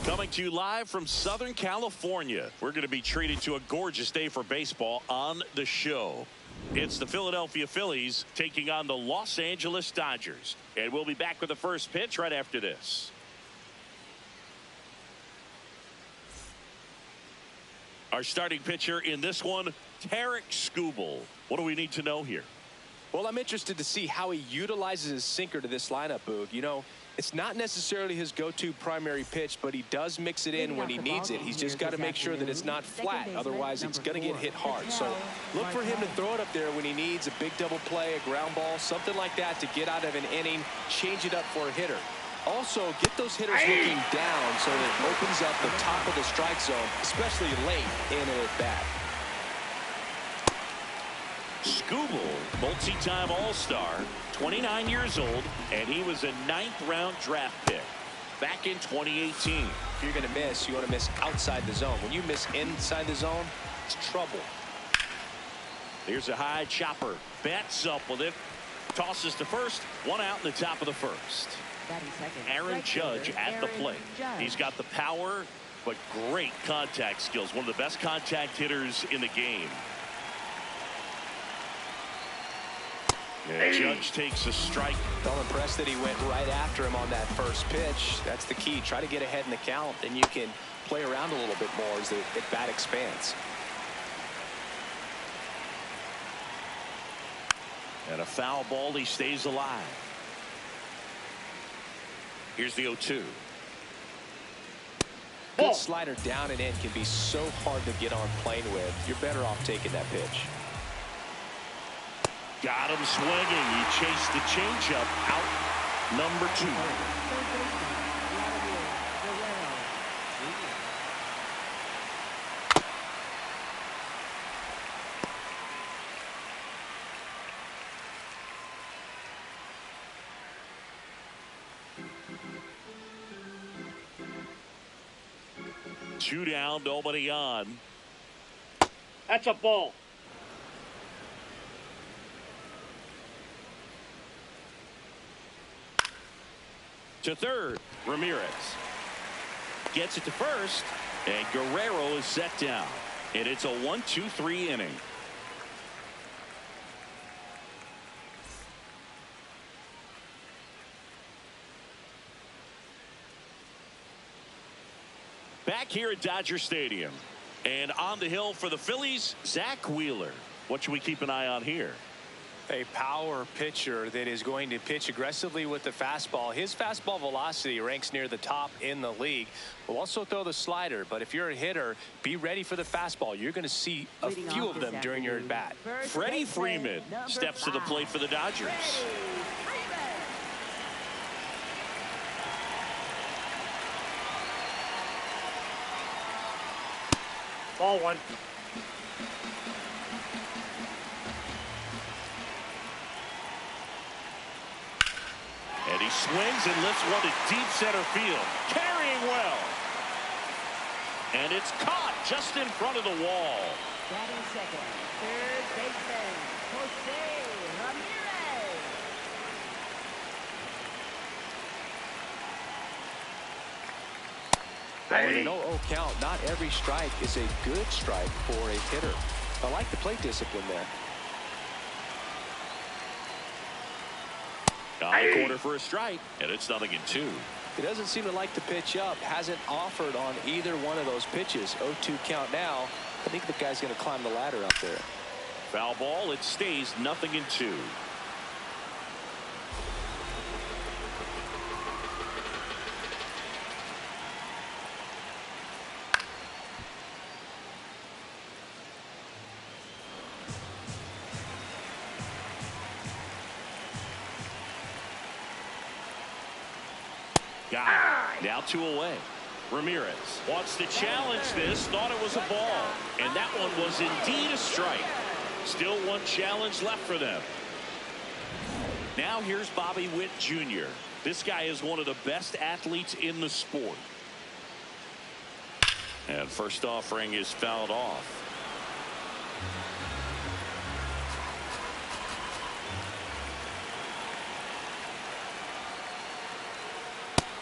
Coming to you live from Southern California. We're going to be treated to a gorgeous day for baseball on the show. It's the Philadelphia Phillies taking on the Los Angeles Dodgers. And we'll be back with the first pitch right after this. Our starting pitcher in this one, Tarik Skubal. What do we need to know here? Well, I'm interested to see how he utilizes his sinker to this lineup, Boog. You know, it's not necessarily his go-to primary pitch, but he does mix it in when he needs it. He's just got to make sure that it's not flat. Otherwise, it's going to get hit hard. So look for him to throw it up there when he needs a big double play, a ground ball, something like that to get out of an inning, change it up for a hitter. Also, get those hitters looking down so that it opens up the top of the strike zone, especially late in an at-bat. Skubal, multi-time All-Star, 29 years old, and he was a 9th-round draft pick back in 2018. If you're going to miss, you want to miss outside the zone. When you miss inside the zone, it's trouble. Here's a high chopper. Bats up with it. Tosses to first. 1 out in the top of the first. Aaron Judge at the plate. He's got the power, but great contact skills. One of the best contact hitters in the game. And Judge takes a strike. I'm impressed that he went right after him on that first pitch. That's the key. Try to get ahead in the count, and you can play around a little bit more as the at-bat expands. And a foul ball. He stays alive. Here's the 0-2. Good slider down and in can be so hard to get on plane with. You're better off taking that pitch. Got him swinging. He chased the changeup out. Number 2. Two down, nobody on. That's a ball. To third, Ramirez gets it to first, and Guerrero is set down, and it's a 1-2-3 inning. Back here at Dodger Stadium, and on the hill for the Phillies, Zack Wheeler. What should we keep an eye on here? A power pitcher that is going to pitch aggressively with the fastball. His fastball velocity ranks near the top in the league. Will also throw the slider, but if you're a hitter, be ready for the fastball. You're going to see a few of them during your at bat. Freddie Freeman steps to the plate for the Dodgers. Ball 1. And he swings and lifts one to deep center field. Carrying well. And it's caught just in front of the wall. Batting second, third baseman, Jose Ramirez. With an 0-0 count, not every strike is a good strike for a hitter. I like the plate discipline there. On the corner for a strike, and it's 0-2. He doesn't seem to like to pitch up. Hasn't offered on either one of those pitches. 0-2 count now. I think the guy's going to climb the ladder up there. Foul ball. It stays 0-2. Got it. Now 2 away. Ramirez wants to challenge this. Thought it was a ball. And that one was indeed a strike. Still one challenge left for them. Now here's Bobby Witt Jr. This guy is one of the best athletes in the sport. And first offering is fouled off.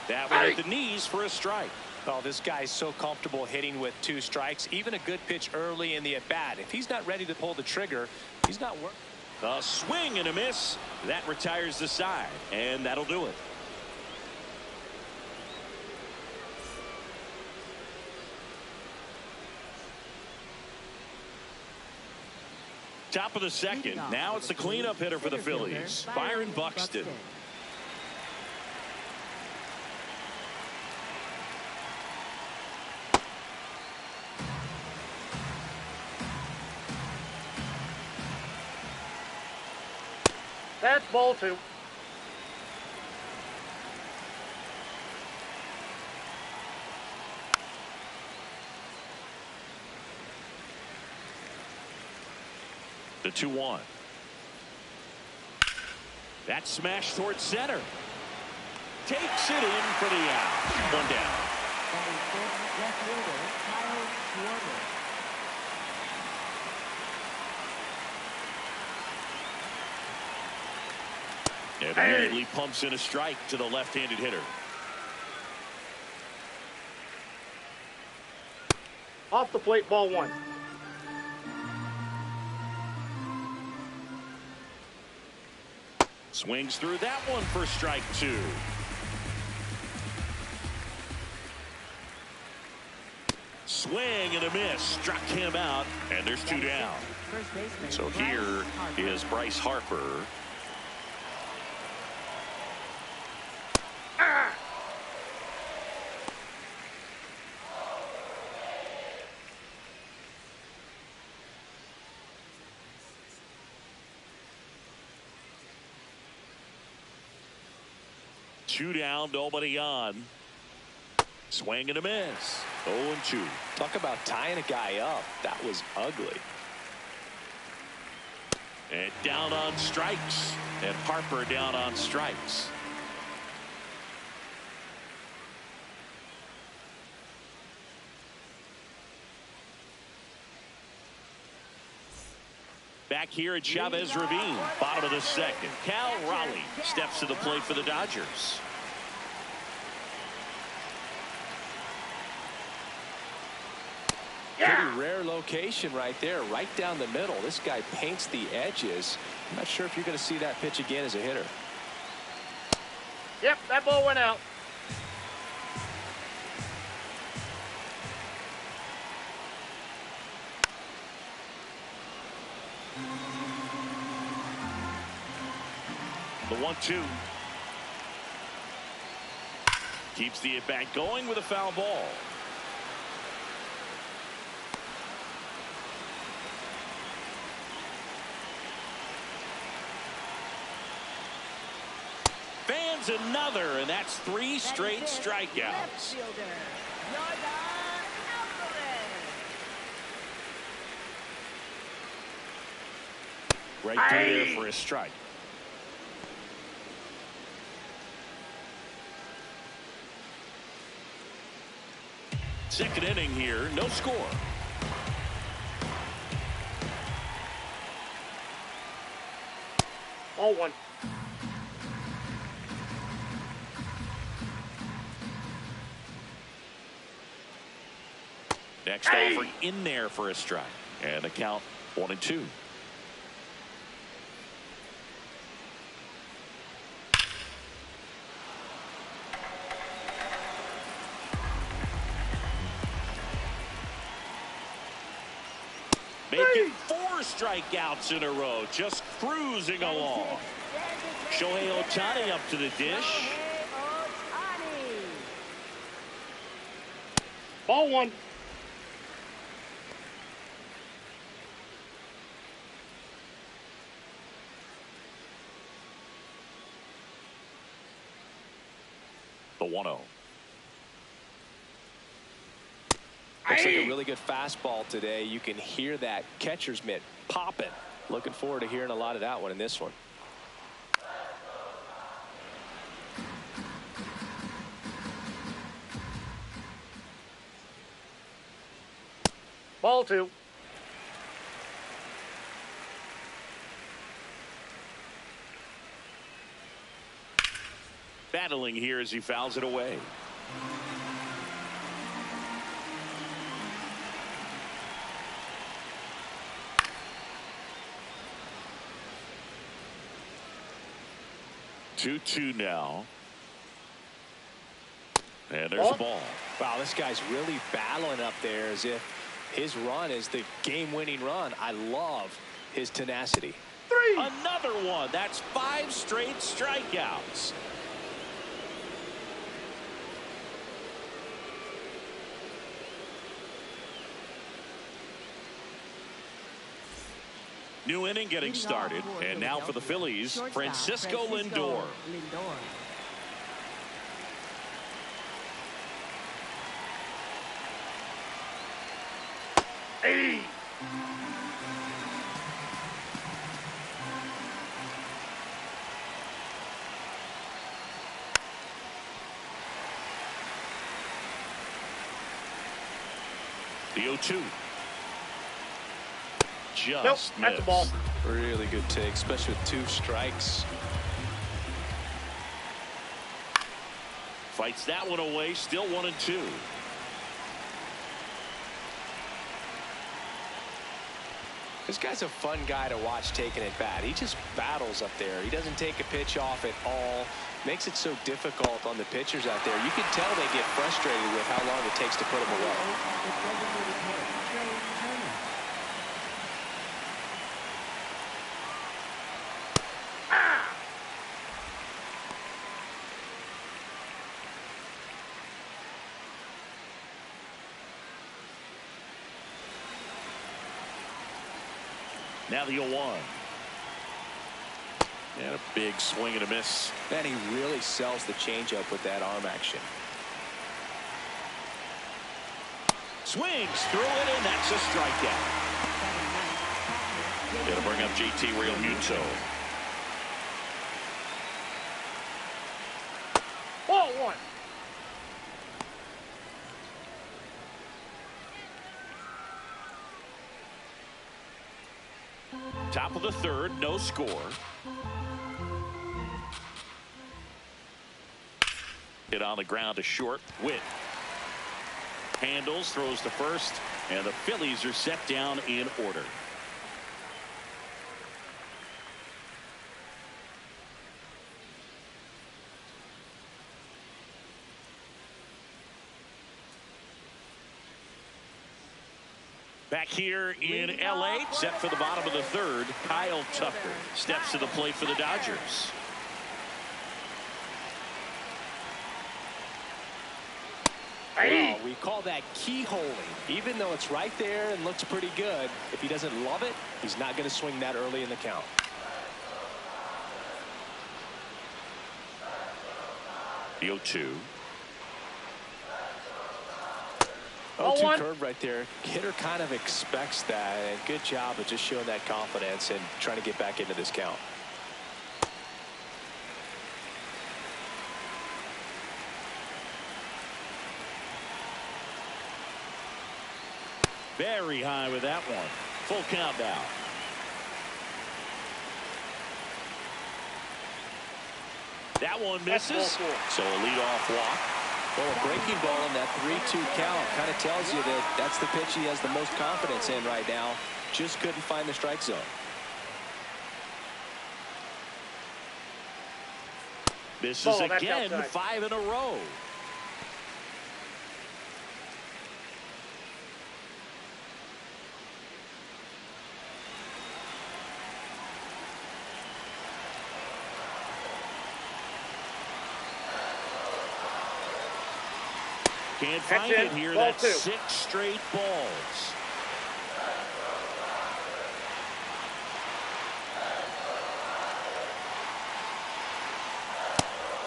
That one at the knees for a strike. Well, this guy's so comfortable hitting with 2 strikes. Even a good pitch early in the at-bat. If he's not ready to pull the trigger, he's not working. A swing and a miss. That retires the side, and that'll do it. Top of the second. Now it's the cleanup hitter for the Phillies, Byron Buxton. That's ball 2. The 2-1. That smash towards center. Takes it in for the out. 1 down. Left fielder, Kyle Schwarber. And immediately pumps in a strike to the left-handed hitter. Off the plate, ball 1. Swings through that one for strike 2. Swing and a miss. Struck him out, and there's 2 down. First baseman, So here is Bryce Harper. Two down, nobody on. Swing and a miss. 0-2. Talk about tying a guy up. That was ugly. And down on strikes. And Harper down on strikes. Back here at Chavez Ravine, bottom of the second. Cal Raleigh steps to the plate for the Dodgers. Pretty rare location right there, right down the middle. This guy paints the edges. I'm not sure if you're going to see that pitch again as a hitter. Yep, that ball went out. The 1-2. Keeps the at-bat going with a foul ball. Fans another, and that's 3 straight strikeouts. Left fielder, Jordan Alvarez. Right through there for a strike. Second inning here, no score. Ball 1. Next offer in there for a strike. And the count 1-2. Making 4 strikeouts in a row, just cruising along. Shohei Ohtani up to the dish. Ball 1. The 1-0. Looks like a really good fastball today. You can hear that catcher's mitt popping. Looking forward to hearing a lot of that one in this one. Ball 2. Battling here as he fouls it away. 2-2 now. And there's a ball. Wow, this guy's really battling up there as if his run is the game-winning run. I love his tenacity. 3. Another one. That's 5 straight strikeouts. New inning getting started. And now for the Phillies, Francisco Lindor. Hey. The 0-2. Just Nope, that's missed. the ball. Really good take, especially with 2 strikes. Fights that one away. Still 1-2. This guy's a fun guy to watch taking at bat. He just battles up there. He doesn't take a pitch off at all. Makes it so difficult on the pitchers out there. You can tell they get frustrated with how long it takes to put him away. Now the 0-1. And a big swing and a miss. And he really sells the changeup with that arm action. Swings through it, and that's a strikeout. Gonna bring up JT Realmuto. Ball 1. Top of the 3rd, no score. Hit on the ground to short. Witt handles, throws to first, and the Phillies are set down in order. Back here in LA, set for the bottom of the 3rd, Kyle Tucker steps to the plate for the Dodgers. Well, we call that keyholing. Even though it's right there and looks pretty good, if he doesn't love it, he's not going to swing that early in the count. The 0-2. 0-2 curve right there. Hitter kind of expects that, and good job of just showing that confidence and trying to get back into this count. Very high with that one. Full count now. That one misses. So a leadoff walk. Well, a breaking ball in that 3-2 count kind of tells you that that's the pitch he has the most confidence in right now. Just couldn't find the strike zone. Misses again, 5 in a row. Can't find it here. That's 6 straight balls.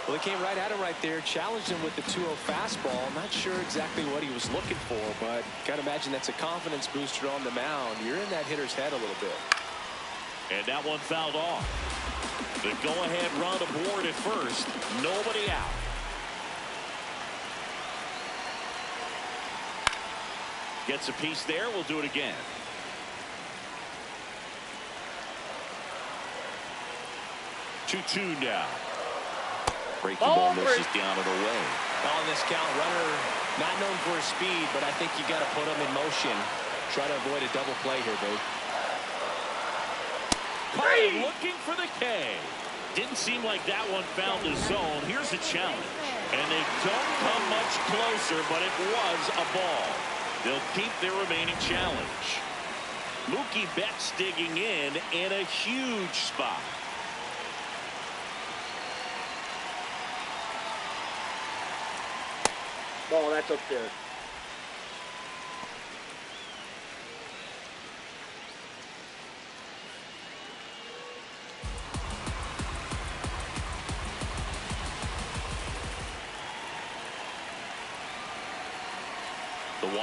Well, they came right at him right there, challenged him with the 2-0 fastball. Not sure exactly what he was looking for, but gotta imagine that's a confidence booster on the mound. You're in that hitter's head a little bit. And that one fouled off. The go-ahead run aboard at first. Nobody out. Gets a piece there. We'll do it again. Two-two now. Breaking ball misses down and away. On this count, runner not known for his speed, but I think you got to put him in motion. Try to avoid a double play here, Dave. Kyle looking for the K. Didn't seem like that one found the zone. Here's the challenge. And they don't come much closer, but it was a ball. They'll keep their remaining challenge. Mookie Betts digging in a huge spot. Ball, that's up there. The 1-0.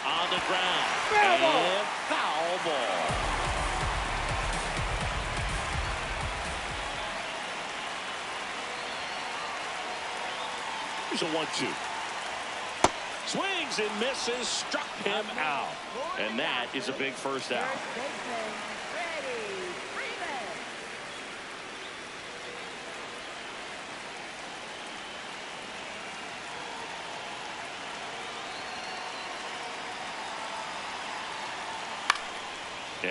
On the ground. Foul ball. And foul ball. Here's a 1-2. Swings and misses, struck him out. And that is a big first out. First baseman, Freddie Freeman.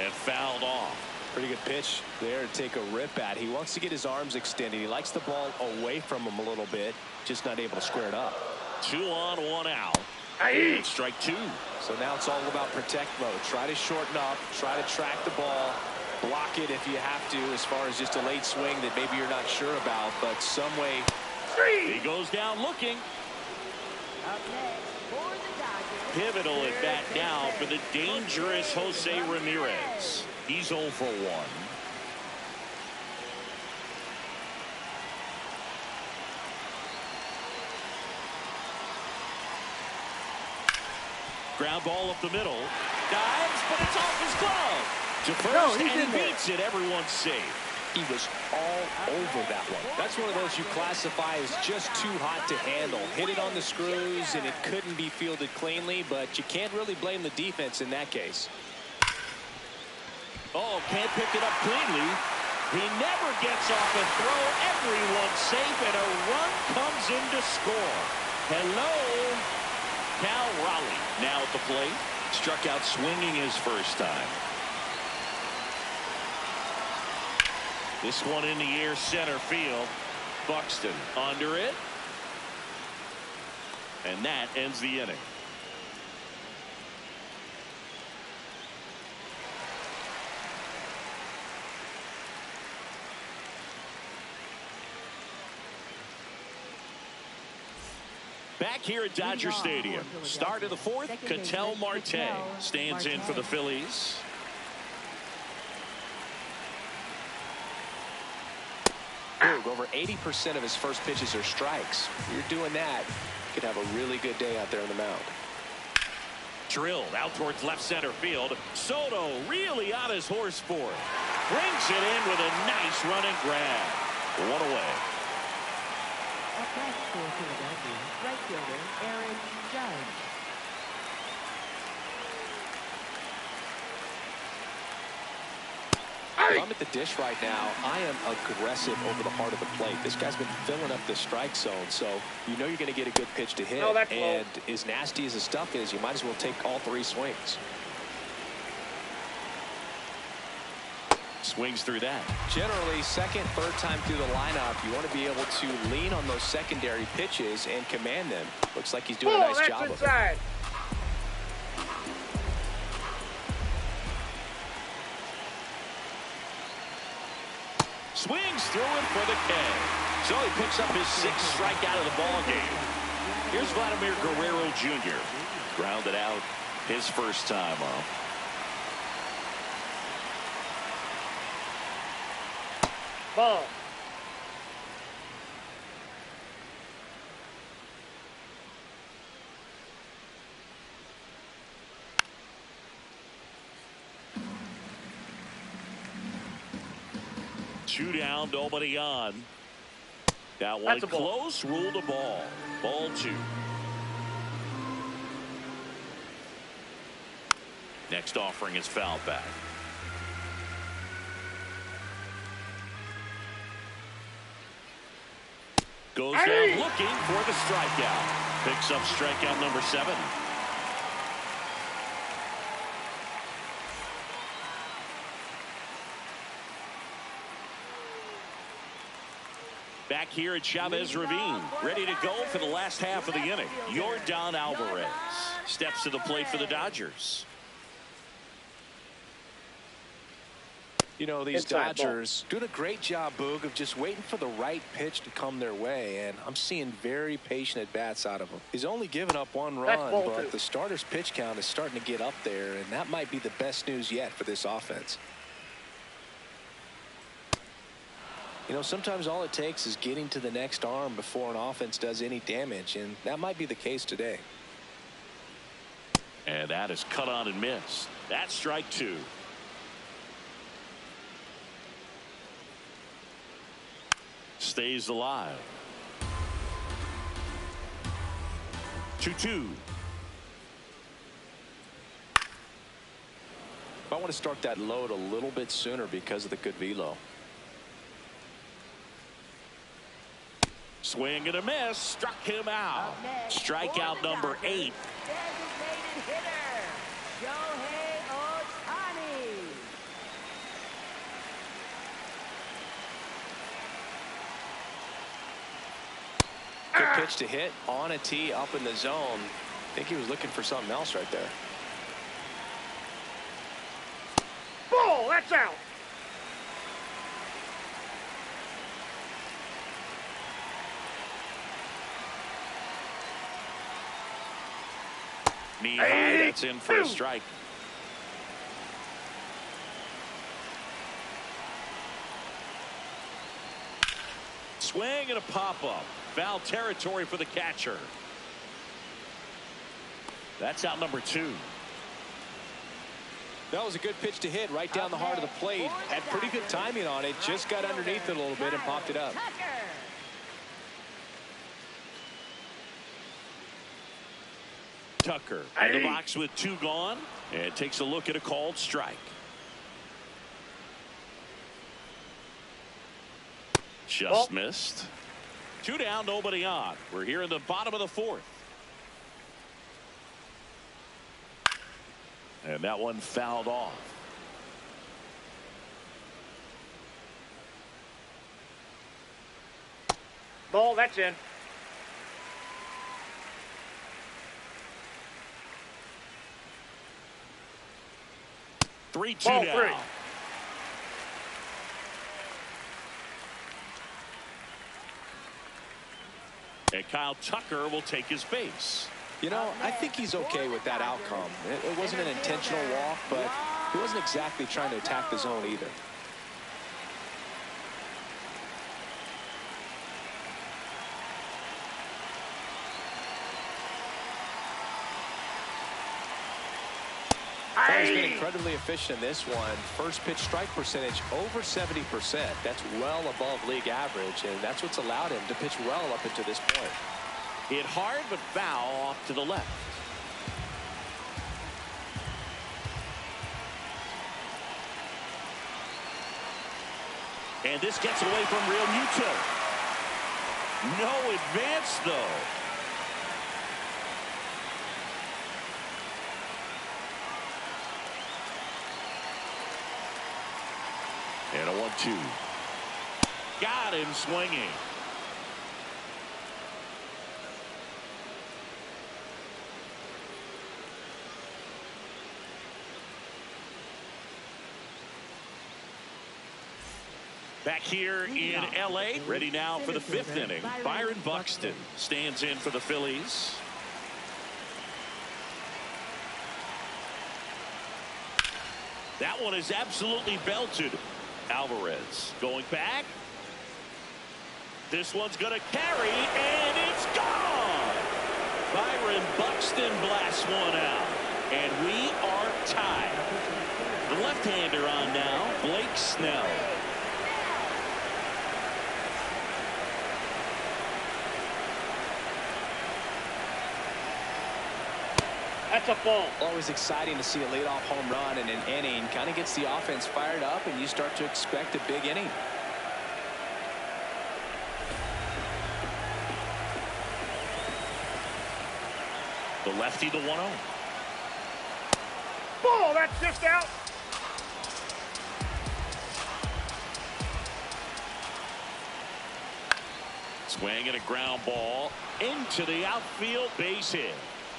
And fouled off. Pretty good pitch there to take a rip at. He wants to get his arms extended. He likes the ball away from him a little bit, just not able to square it up. 2 on, 1 out. Aye. And strike 2. So now it's all about protect mode. Try to shorten up, try to track the ball, block it if you have to, as far as just a late swing that maybe you're not sure about, but some way. He goes down looking. Up next for the Dodgers. Pivotal at bat now for the dangerous Jose Ramirez. He's 0 for 1. Ground ball up the middle. Dives, but it's off his glove. To first, he's and in he there. beats it. Everyone's safe. He was all over that one. That's one of those you classify as just too hot to handle. Hit it on the screws, and it couldn't be fielded cleanly, but you can't really blame the defense in that case. Oh, can't pick it up cleanly. He never gets off a throw. Everyone's safe, and a run comes in to score. Hello, Cal Raleigh. Now at the plate. Struck out swinging his first time. This one in the air, center field. Buxton under it. And that ends the inning. Back here at Dodger Stadium. Start of the fourth, Ketel Marte stands in for the Phillies. Over 80% of his first pitches are strikes. You're doing that, you could have a really good day out there on the mound. Drilled out towards left center field. Soto really on his horse for it. Brings it in with a nice running grab. 1 away. Up next for Philadelphia, right fielder Aaron Judge. If I'm at the dish right now, I am aggressive over the heart of the plate. This guy's been filling up the strike zone, so you know you're going to get a good pitch to hit. No, that's low. And as nasty as the stuff is, you might as well take all 3 swings. Swings through that. Generally, second, third time through the lineup, you want to be able to lean on those secondary pitches and command them. Looks like he's doing a nice that's job of it. inside. Swings through it for the K. So he picks up his 6th strikeout of the ball game. Here's Vladimir Guerrero Jr. Grounded out his first time off. Ball. Two down, nobody on. That one That's a ball. close, ruled a ball. Ball 2. Next offering is foul back. Goes down looking for the strikeout. Picks up strikeout number 7. Back here at Chavez Ravine, ready to go for the last half of the inning. Yordan Alvarez steps to the plate for the Dodgers. You know, these Dodgers doing a great job, Boog, of just waiting for the right pitch to come their way, and I'm seeing very patient at-bats out of him. He's only given up 1 run, but the starter's pitch count is starting to get up there, and that might be the best news yet for this offense. You know, sometimes all it takes is getting to the next arm before an offense does any damage, and that might be the case today. And that is cut on and missed. That's strike 2. Stays alive. 2-2. I want to start that load a little bit sooner because of the good velo. Swing and a miss. Struck him out. Strikeout number 8. Designated hitter, Shohei Ohtani. Good pitch to hit on a tee up in the zone. I think he was looking for something else right there. Ball, that's out. Knee high, that's in for a strike. Swing and a pop-up. Foul territory for the catcher. That's out number 2. That was a good pitch to hit right down the heart of the plate. Had pretty good timing on it. Just got underneath it a little bit and popped it up. Tucker in the box with 2 gone, and takes a look at a called strike. Just missed. 2 down, nobody on. We're here in the bottom of the 4th. And that one fouled off. Ball, that's in. Three, 2 Ball, down. 3. And Kyle Tucker will take his base. You know, I think he's okay with that outcome. It wasn't an intentional walk, but he wasn't exactly trying to attack the zone either. He's been incredibly efficient in this one. First pitch strike percentage over 70%. That's well above league average, and that's what's allowed him to pitch well up until this point. Hit hard but foul off to the left. And this gets away from Real Muto. No advance though. And a 1-2. Got him swinging. Back here in L.A., ready now for the 5th inning. Byron Buxton stands in for the Phillies. That one is absolutely belted. Alvarez going back. This one's going to carry, and it's gone. Byron Buxton blasts one out, and we are tied. The left-hander on now, Blake Snell. That's a ball. Always exciting to see a leadoff home run in an inning. Kind of gets the offense fired up, and you start to expect a big inning. The lefty, the 1-0. Ball, that's just out. Swing and a ground ball into the outfield, base hit.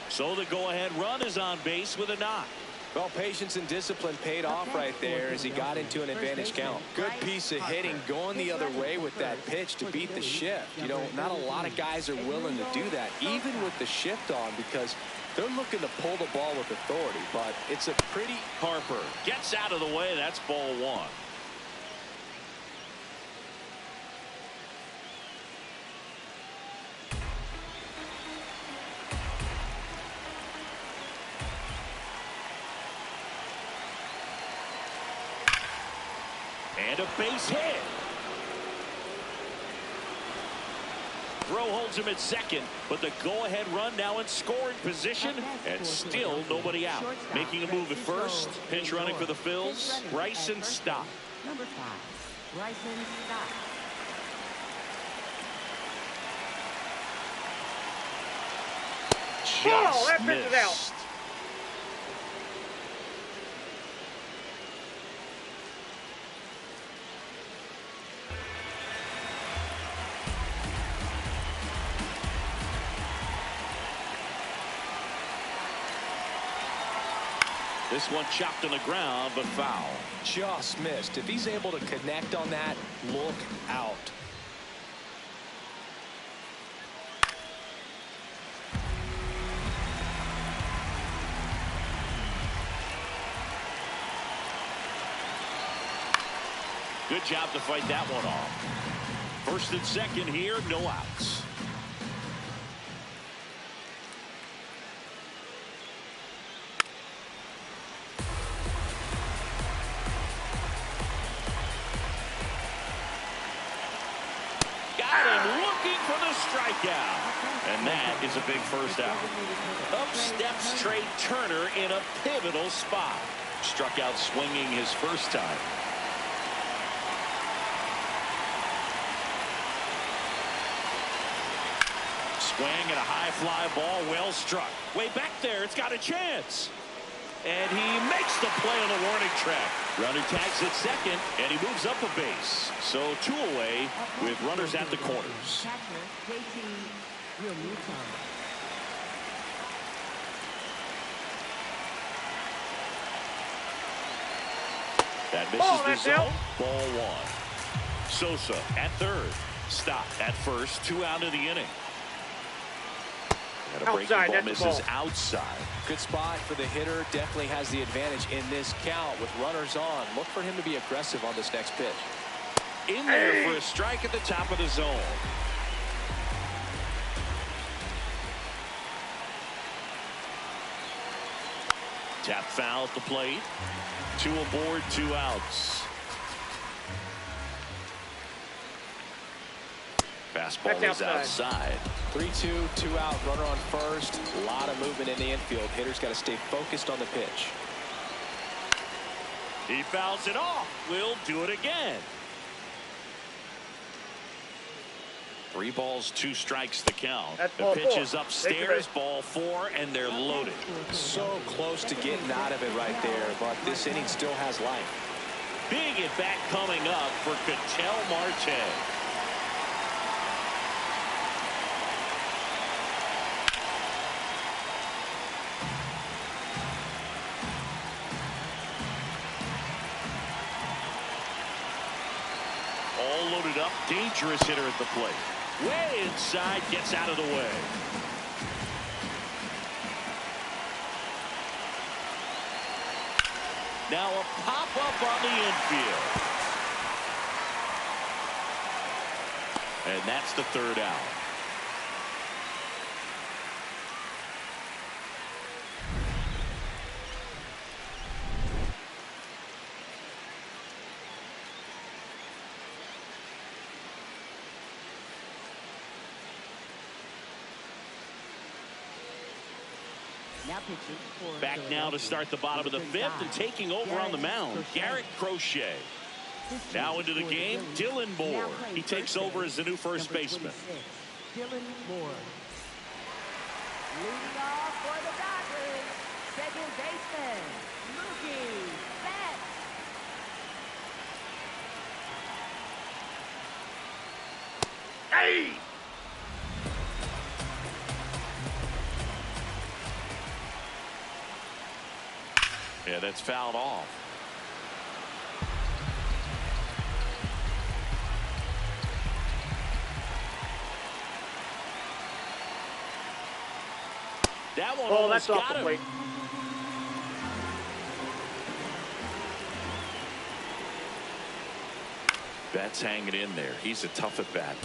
So the go-ahead run is on base with a knock. Well, patience and discipline paid off right there as he got into an advantage count. Good piece of hitting going the other way with that pitch to beat the shift. You know, not a lot of guys are willing to do that, even with the shift on, because they're looking to pull the ball with authority. But it's a pretty... Harper gets out of the way. That's ball 1. And a base hit. Throw holds him at second, but the go-ahead run now in scoring position, and still nobody out. Making a move at first. Pinch running for the Phils. Bryson Stott. Number 5, Bryson Stott. Just that pitch is out. missed. This one chopped on the ground, but foul. Just missed. If he's able to connect on that, look out. Good job to fight that one off. First and second here, no outs. Strikeout, and that is a big first out. Up steps Trey Turner in a pivotal spot. Struck out swinging his first time. Swing and a high fly ball, well struck. Way back there, it's got a chance. And he makes the play on the warning track. Runner tags at second, and he moves up a base. So 2 away with runners at the corners. Catcher, JT Realmuto. That misses the zone. Ball 1. Sosa at third. Stop at first. 2 out of the inning. And a breaking ball misses outside. Good spot for the hitter. Definitely has the advantage in this count with runners on. Look for him to be aggressive on this next pitch. In there for a strike at the top of the zone. Tap foul at the plate. 2 aboard, 2 outs. Fastball is outside. 3-2, 2 out, runner on first. A lot of movement in the infield. Hitter's got to stay focused on the pitch. He fouls it off. Will do it again. 3 balls, 2 strikes the count. The pitch is upstairs, ball 4, and they're loaded. So close to getting out of it right there, but this inning still has life. Big at bat coming up for Ketel Marte. All loaded up, dangerous hitter at the plate. Way inside, gets out of the way. Now a pop-up on the infield. And that's the 3rd out. Back now to start the bottom of the 5th, and taking over on the mound, Garrett Crochet. Now into the game, Dylan Moore. He takes over as the new first baseman. Dylan Moore. Leading off for baseman, Mookie Betts. Hey! Yeah, that's fouled off. That one almost that's off got the him. plate. Betts hanging in there. He's a tough at bat.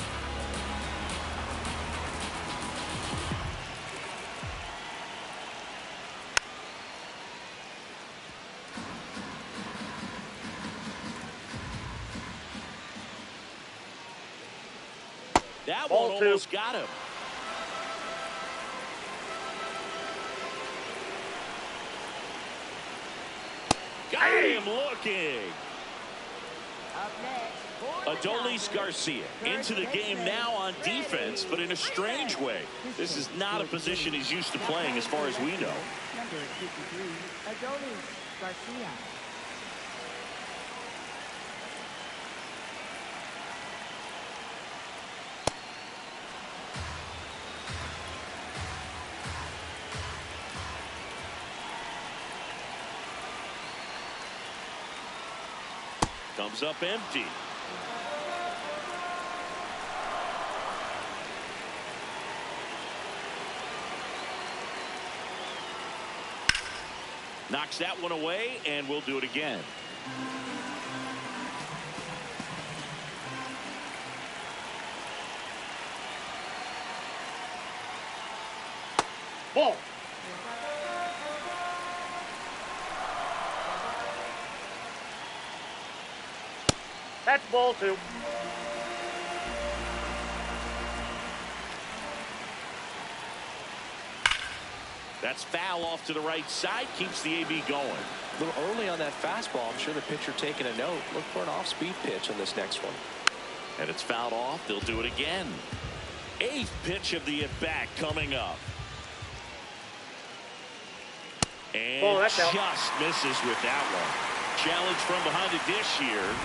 That Ball one two. almost got him. Got him looking. Up next, for the Adolis Dodgers, Garcia into the game now on defense, but in a strange way. This is not a position he's used to playing as far as we know. Number 53, Adolis Garcia. Comes up empty. Knocks that one away, and we'll do it again. Ball. That's ball two. That's foul off to the right side. Keeps the AB going. A little early on that fastball. I'm sure the pitcher taking a note. Look for an off-speed pitch on this next one. And it's fouled off. They'll do it again. Eighth pitch of the at-bat coming up. And that's out. just misses with that one. Challenge from behind the dish here.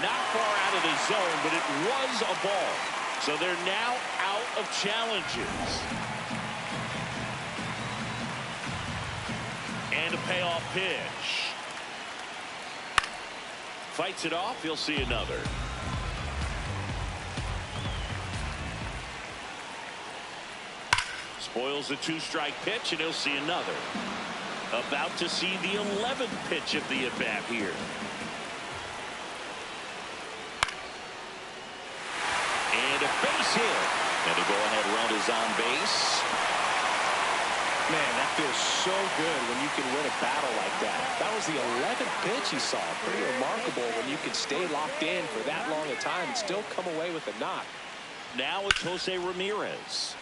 Not far out of the zone, but it was a ball. So they're now out of challenges. And a payoff pitch. Fights it off. He'll see another. Spoils a two-strike pitch, and he'll see another. About to see the 11th pitch of the at-bat here. And a base hit. And the go-ahead run is on base. Man, that feels so good when you can win a battle like that. That was the 11th pitch he saw. Pretty remarkable when you can stay locked in for that long a time and still come away with a knock. Now it's Jose Ramirez.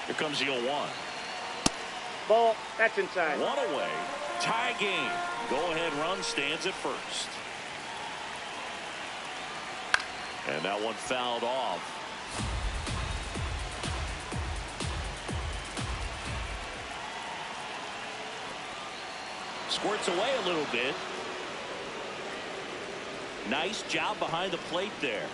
Here comes the 0-1. Ball. That's inside. One away. Tie game. Go-ahead run stands at first. And that one fouled off. Squirts away a little bit. Nice job behind the plate there.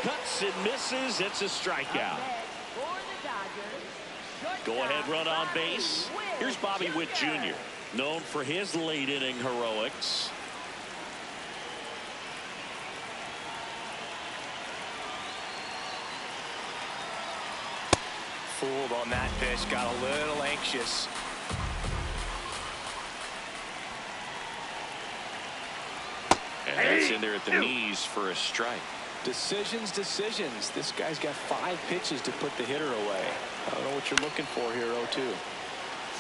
Cuts and misses. It's a strikeout. Go-ahead run on base. Here's Bobby Witt Jr., known for his late-inning heroics. Fooled on that pitch, got a little anxious. And that's in there at the knees for a strike. Decisions. This guy's got 5 pitches to put the hitter away. I don't know what you're looking for here, 0-2.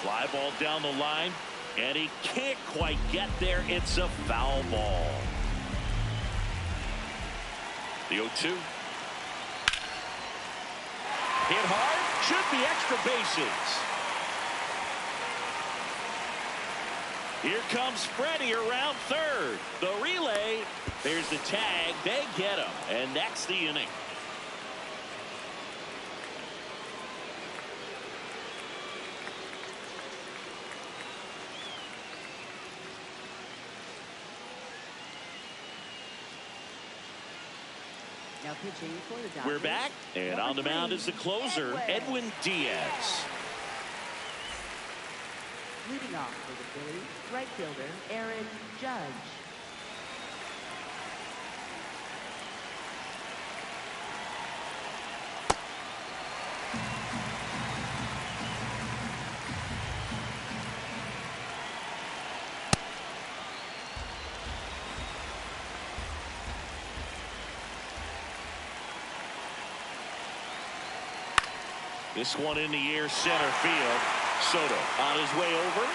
Fly ball down the line, and he can't quite get there. It's a foul ball. The 0-2. Hit hard, should be extra bases. Here comes Freddie around third. The relay. There's the tag. They get him. And that's the inning. Now pitching for the Dodgers. We're back. And on the mound is the closer, Edwin Diaz. Leading off for the Phillies, right fielder Aaron Judge. This one in the air, center field. Soto on his way over.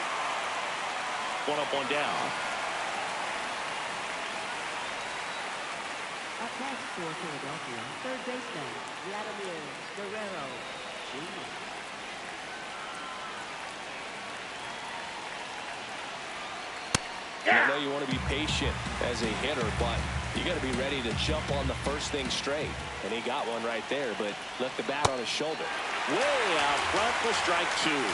One up, one down. Up next for Philadelphia, third baseman Vladimir Guerrero Jr. I know you want to be patient as a hitter, but you got to be ready to jump on the first thing straight. And he got one right there, but left the bat on his shoulder. Way out front for strike two.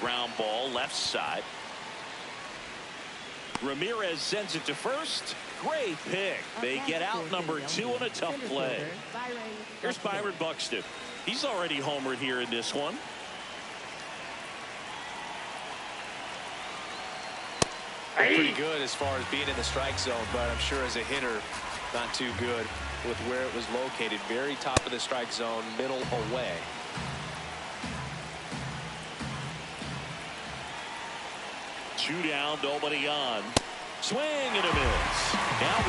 Ground ball left side. Ramirez sends it to first. Great pick. They get out number 2 on a tough play. Here's Byron Buxton. He's already homered here in this one. Pretty good as far as being in the strike zone, but I'm sure as a hitter, not too good with where it was located. Very top of the strike zone, middle away. Two down, nobody on. Swing and a miss. Now 1-2.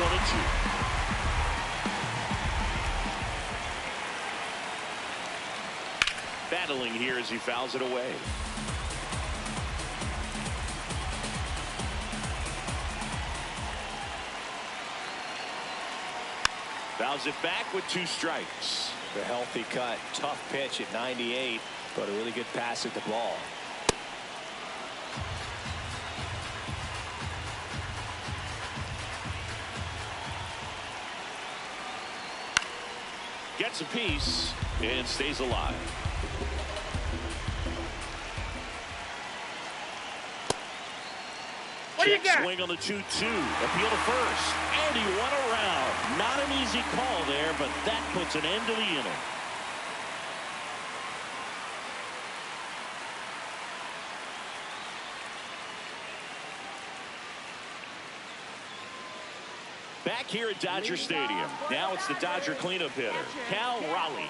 Battling here as he fouls it away. Fouls it back with 2 strikes. The healthy cut, tough pitch at 98, but a really good pass at the ball. Gets a piece and stays alive. What do you got? Swing on the 2-2. Appeal to first. And he won around. Not an easy call there, but that puts an end to the inning. Back here at Dodger Stadium. Now it's the Dodger cleanup hitter, Cal Raleigh.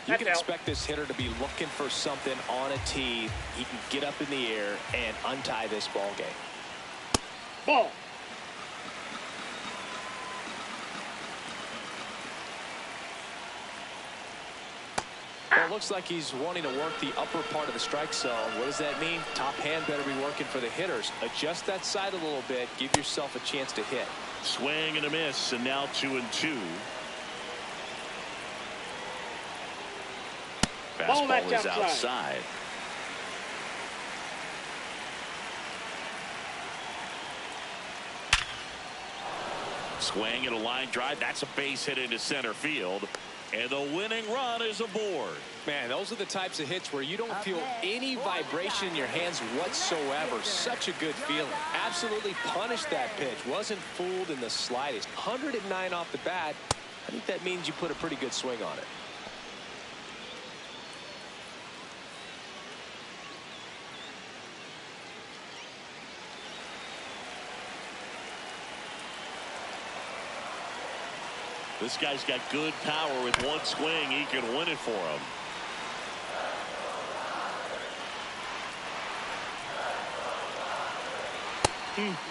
You can expect this hitter to be looking for something on a tee. He can get up in the air and untie this ball game. Ball. Well, it looks like he's wanting to work the upper part of the strike zone. What does that mean? Top hand better be working for the hitters. Adjust that side a little bit. Give yourself a chance to hit. Swing and a miss, and now 2-2. Fastball is outside. Swing and a line drive. That's a base hit into center field. And the winning run is aboard. Man, those are the types of hits where you don't feel any vibration in your hands whatsoever. Such a good feeling. Absolutely punished that pitch. Wasn't fooled in the slightest. 109 off the bat. I think that means you put a pretty good swing on it. This guy's got good power. With one swing, he can win it for him.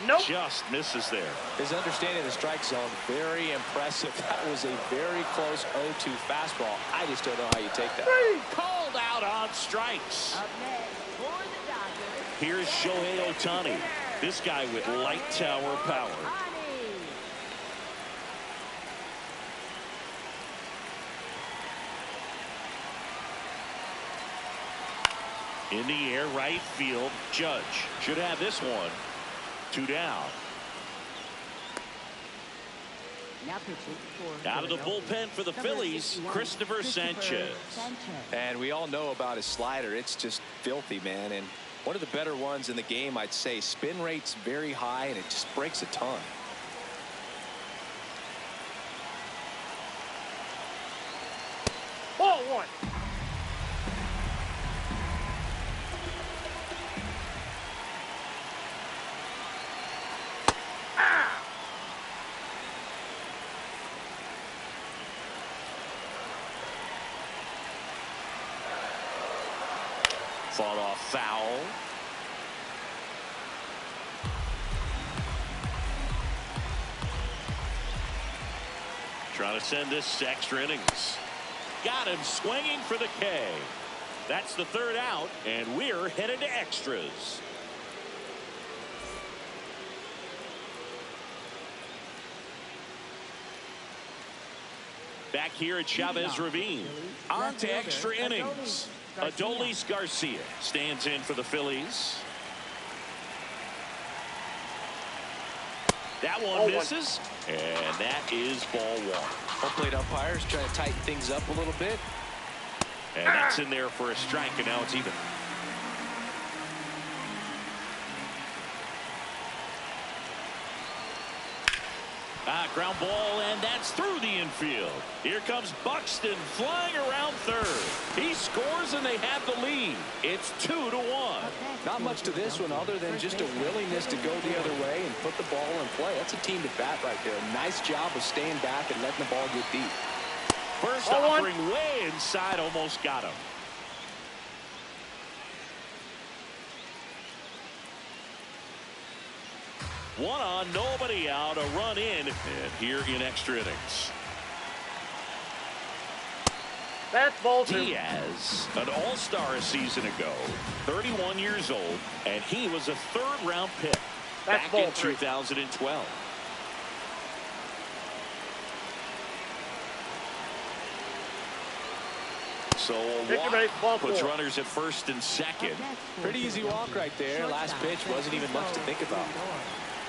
Nope. Just misses there. His understanding of the strike zone, very impressive. That was a very close 0-2 fastball. I just don't know how you take that. Called out on strikes. Up next for the Dodgers. Here's Shohei Ohtani. This guy with light tower power. In the air, right field. Judge should have this one. 2 down. Now pitching for Out of the bullpen for the Phillies, Christopher Sanchez. And we all know about his slider. It's just filthy, man. And one of the better ones in the game, I'd say. Spin rate's very high, and it just breaks a ton. Ball 1. Fought off foul. Trying to send this to extra innings. Got him swinging for the K. That's the 3rd out, and we're headed to extras. Back here at Chavez Ravine. On to extra innings. Adolis Garcia stands in for the Phillies. That one misses, and that is ball 1. Home plate umpires trying to tighten things up a little bit. And that's in there for a strike, and now it's even. Ground ball, and that's through the infield. Here comes Buxton flying around 3rd. He scores, and they have the lead. It's 2-1. Not much to this one other than just a willingness to go the other way and put the ball in play. That's a team to bat right there. Nice job of staying back and letting the ball get deep. First offering way inside, almost got him. One on, nobody out, a run in, and here in extra innings. That's ball 2. Diaz, an all-star a season ago, 31 years old, and he was a 3rd-round pick back in 2012. So a walk puts runners at 1st and 2nd. Pretty easy walk right there. Last pitch wasn't even much to think about.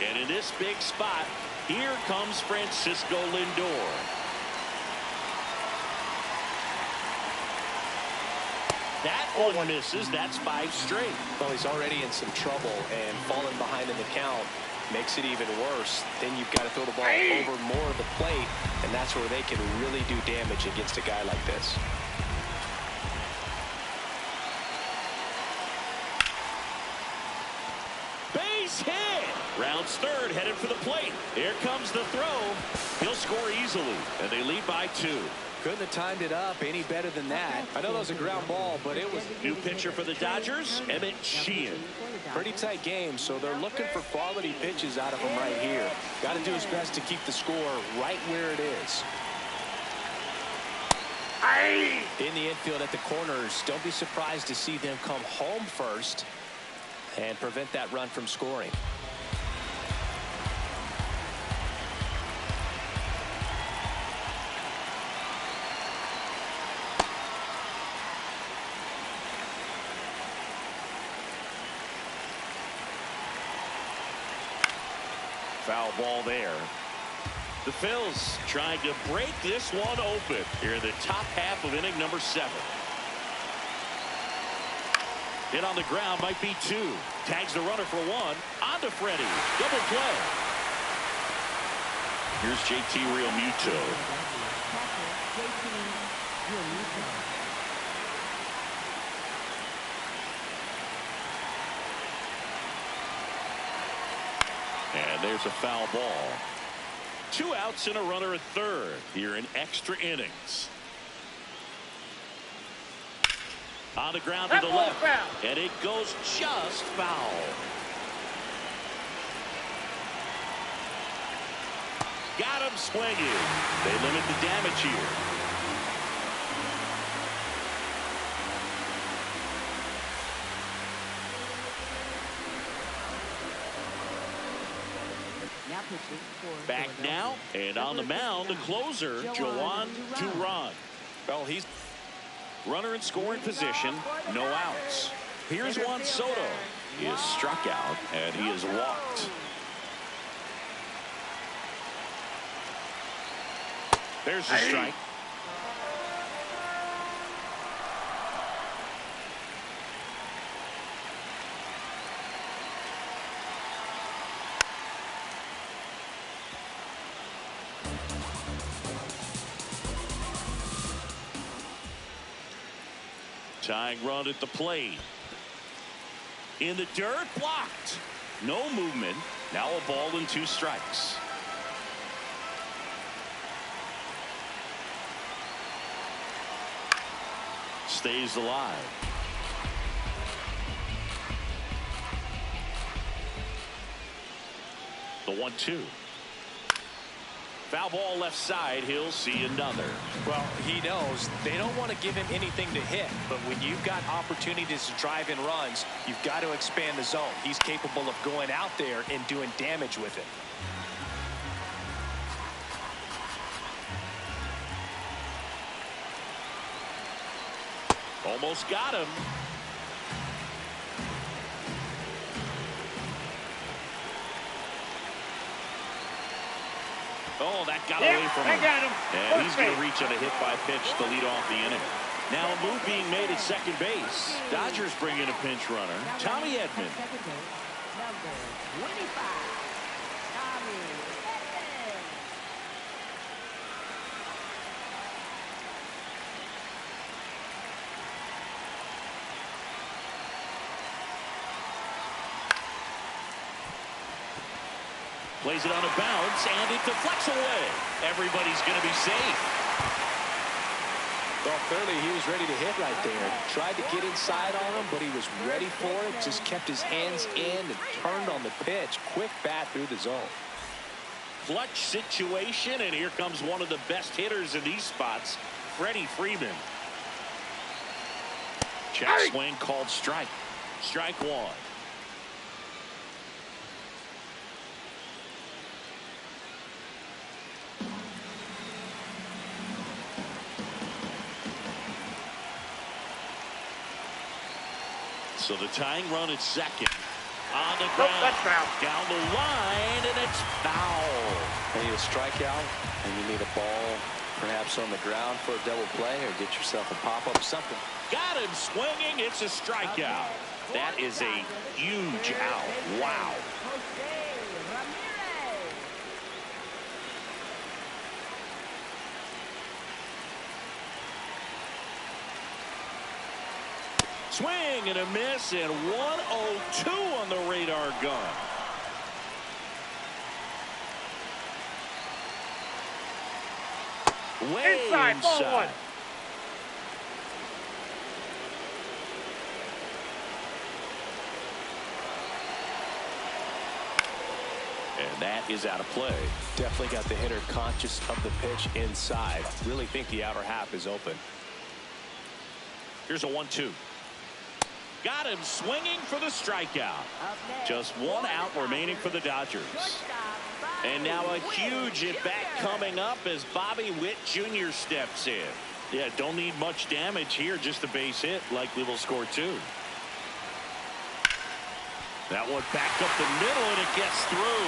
And in this big spot, here comes Francisco Lindor. That one misses. That's 5 straight. Well, he's already in some trouble, and falling behind in the count makes it even worse. Then you've got to throw the ball over more of the plate, and that's where they can really do damage against a guy like this. Base hit. Rounds 3rd, headed for the plate. Here comes the throw. He'll score easily, and they lead by 2. Couldn't have timed it up any better than that. I know that was a ground ball, but it was... New pitcher for the Dodgers, Emmett Sheehan. Pretty tight game, so they're looking for quality pitches out of him right here. Got to do his best to keep the score right where it is. In the infield at the corners, don't be surprised to see them come home first and prevent that run from scoring. Foul ball there. The Phils trying to break this one open here in the top half of inning number 7. Hit on the ground, might be 2. Tags the runner for 1. On to Freddie. Double play. Here's JT Realmuto. And there's a foul ball. 2 outs and a runner at 3rd here in extra innings. On the ground to the left, and it goes just foul. Got him swinging. They limit the damage here. Now pitching for Back now, and on the mound, the closer, Joan Duran. Well, he's runner in scoring position, no outs. Here's Juan Soto. He is struck out, and he is walked. There's the strike. Tying run at the plate. In the dirt, blocked. No movement. Now a ball and 2 strikes. Stays alive. The 1-2. Foul ball left side. He'll see another. Well, he knows they don't want to give him anything to hit, but when you've got opportunities to drive in runs, you've got to expand the zone. He's capable of going out there and doing damage with it. Almost got him. Oh, that got away from him. Got him. And he's going to reach on a hit by pitch to lead off the inning. Now a move being made at second base. Dodgers bring in a pinch runner, Tommy Edman. second base, number 25, Tommy Edman. Plays it on a bounce, and it deflects away. Everybody's going to be safe. Well, clearly he was ready to hit right there. Tried to get inside on him, but he was ready for it. Just kept his hands in and turned on the pitch. Quick bat through the zone. Clutch situation, and here comes one of the best hitters in these spots, Freddie Freeman. Check swing called strike. Strike 1. So the tying run at second. On the ground. That's foul. Down the line, and it's foul. You need a strikeout, and you need a ball perhaps on the ground for a double play, or get yourself a pop-up, something. Got him swinging. It's a strikeout. That is a huge out. Wow. Swing and a miss, and 102 on the radar gun. Way Inside, ball 1. And that is out of play. Definitely got the hitter conscious of the pitch inside. Really think the outer half is open. Here's a 1-2. Got him swinging for the strikeout. Just 1 out remaining for the Dodgers. And now a huge at-bat coming up as Bobby Witt Jr. steps in. Yeah, don't need much damage here, just a base hit. Likely will score 2. That one back up the middle, and it gets through.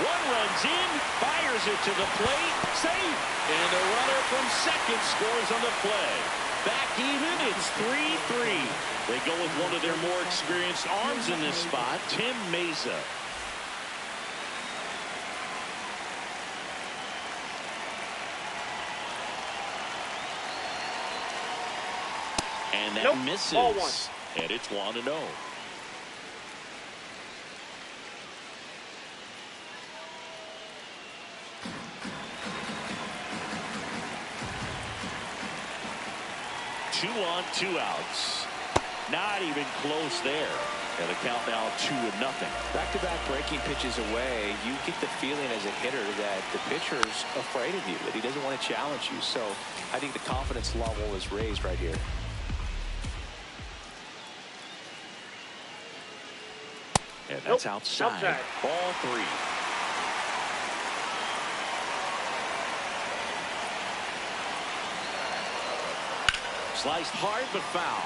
One runs in, fires it to the plate, safe. And the runner from second scores on the play. Back even, it's 3-3. They go with one of their more experienced arms in this spot, Tim Mayza. And that misses. Ball 1. And it's 1-0. Two on, 2 outs. Not even close there. And the count now 2-0. Back-to-back breaking pitches away, you get the feeling as a hitter that the pitcher's afraid of you, that he doesn't want to challenge you. So I think the confidence level is raised right here. And that's outside. Ball 3. Sliced hard but foul.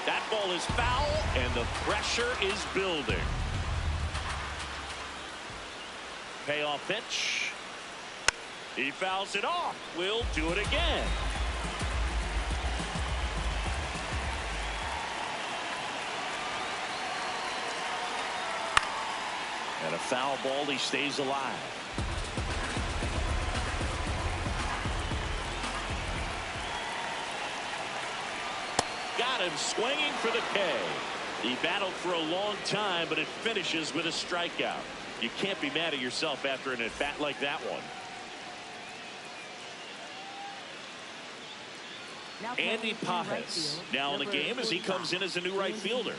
That ball is foul, and the pressure is building. Payoff pitch. He fouls it off. We'll do it again. And a foul ball. He stays alive. Got him swinging for the K. He battled for a long time, but it finishes with a strikeout. You can't be mad at yourself after an at-bat like that one. Andy Pages now in the game as he comes in as a new right fielder.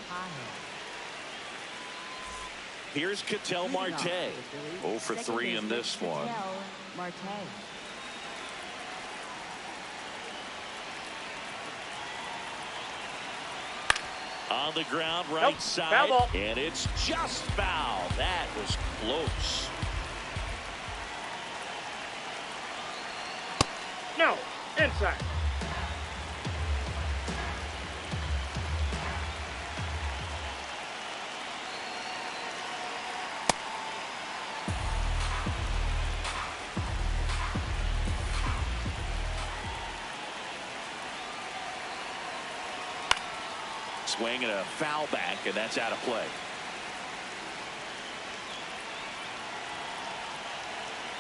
Here's Ketel Marte. 0 for 3 in this one. On the ground, right side, and it's just foul. That was close. No, inside. Swing and a foul back, and that's out of play.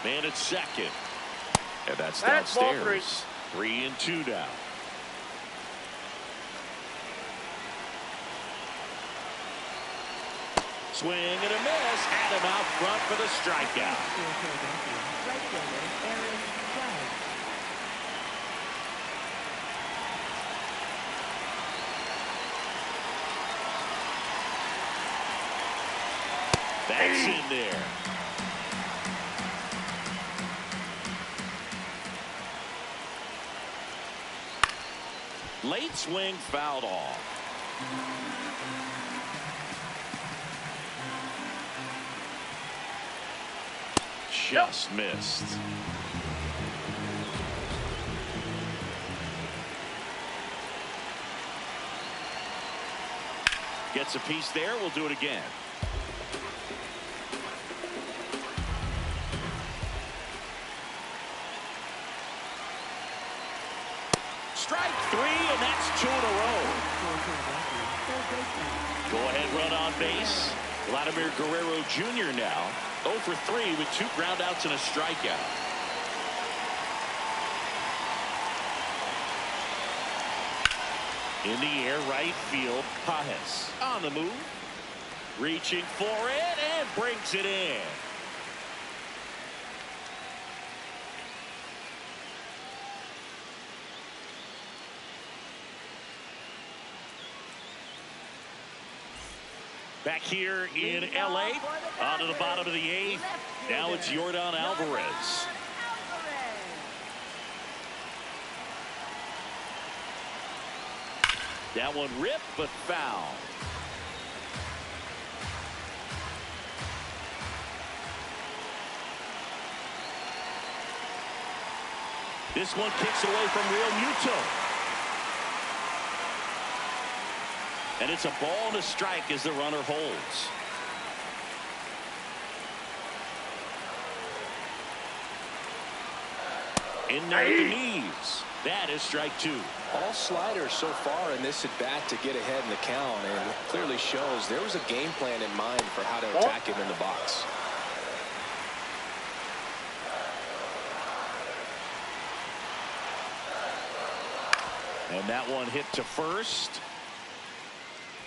Man at second. And that's downstairs. 3-2 now. Swing and a miss. Had him out front for the strikeout. That's in there. Late swing fouled off. Just missed. Gets a piece there. We'll do it again. Strike 3, and that's 2 in a row. Go ahead run on base. Vladimir Guerrero Jr. now 0 for 3 with 2 groundouts and a strikeout. In the air, right field, Pages on the move, reaching for it and brings it in. Back here in LA, on to the bottom of the 8th. Now it's Yordan Alvarez. That one ripped, but foul. This one kicks away from Real Muto. And it's a ball and a strike as the runner holds. In there at the knees. That is strike 2. All sliders so far in this at bat to get ahead in the count, and it clearly shows there was a game plan in mind for how to attack him in the box. And that one hit to first.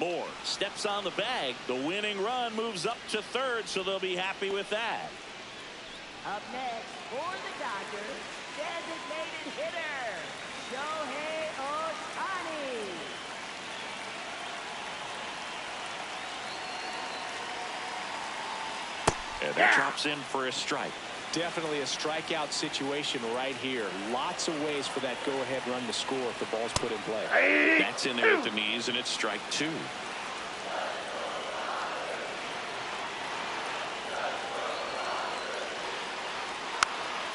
Moore steps on the bag. The winning run moves up to third, so they'll be happy with that. Up next for the Dodgers, designated hitter, Shohei Ohtani. And that drops in for a strike. Definitely a strikeout situation right here. Lots of ways for that go-ahead run to score if the ball's put in play. That's in there at the knees, and it's strike 2.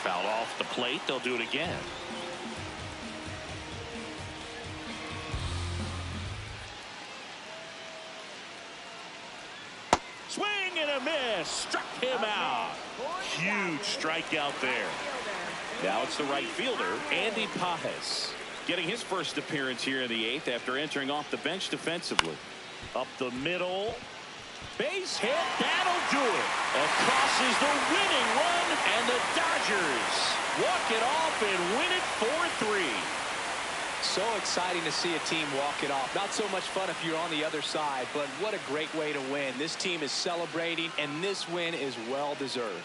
Foul off the plate. They'll do it again. Swing and a miss. Struck him out. Huge strikeout there. Now it's the right fielder, Andy Pages, getting his first appearance here in the 8th after entering off the bench defensively. Up the middle. Base hit. That'll do it. Across is the winning run, and the Dodgers walk it off and win it 4-3. So exciting to see a team walk it off. Not so much fun if you're on the other side, but what a great way to win. This team is celebrating, and this win is well deserved.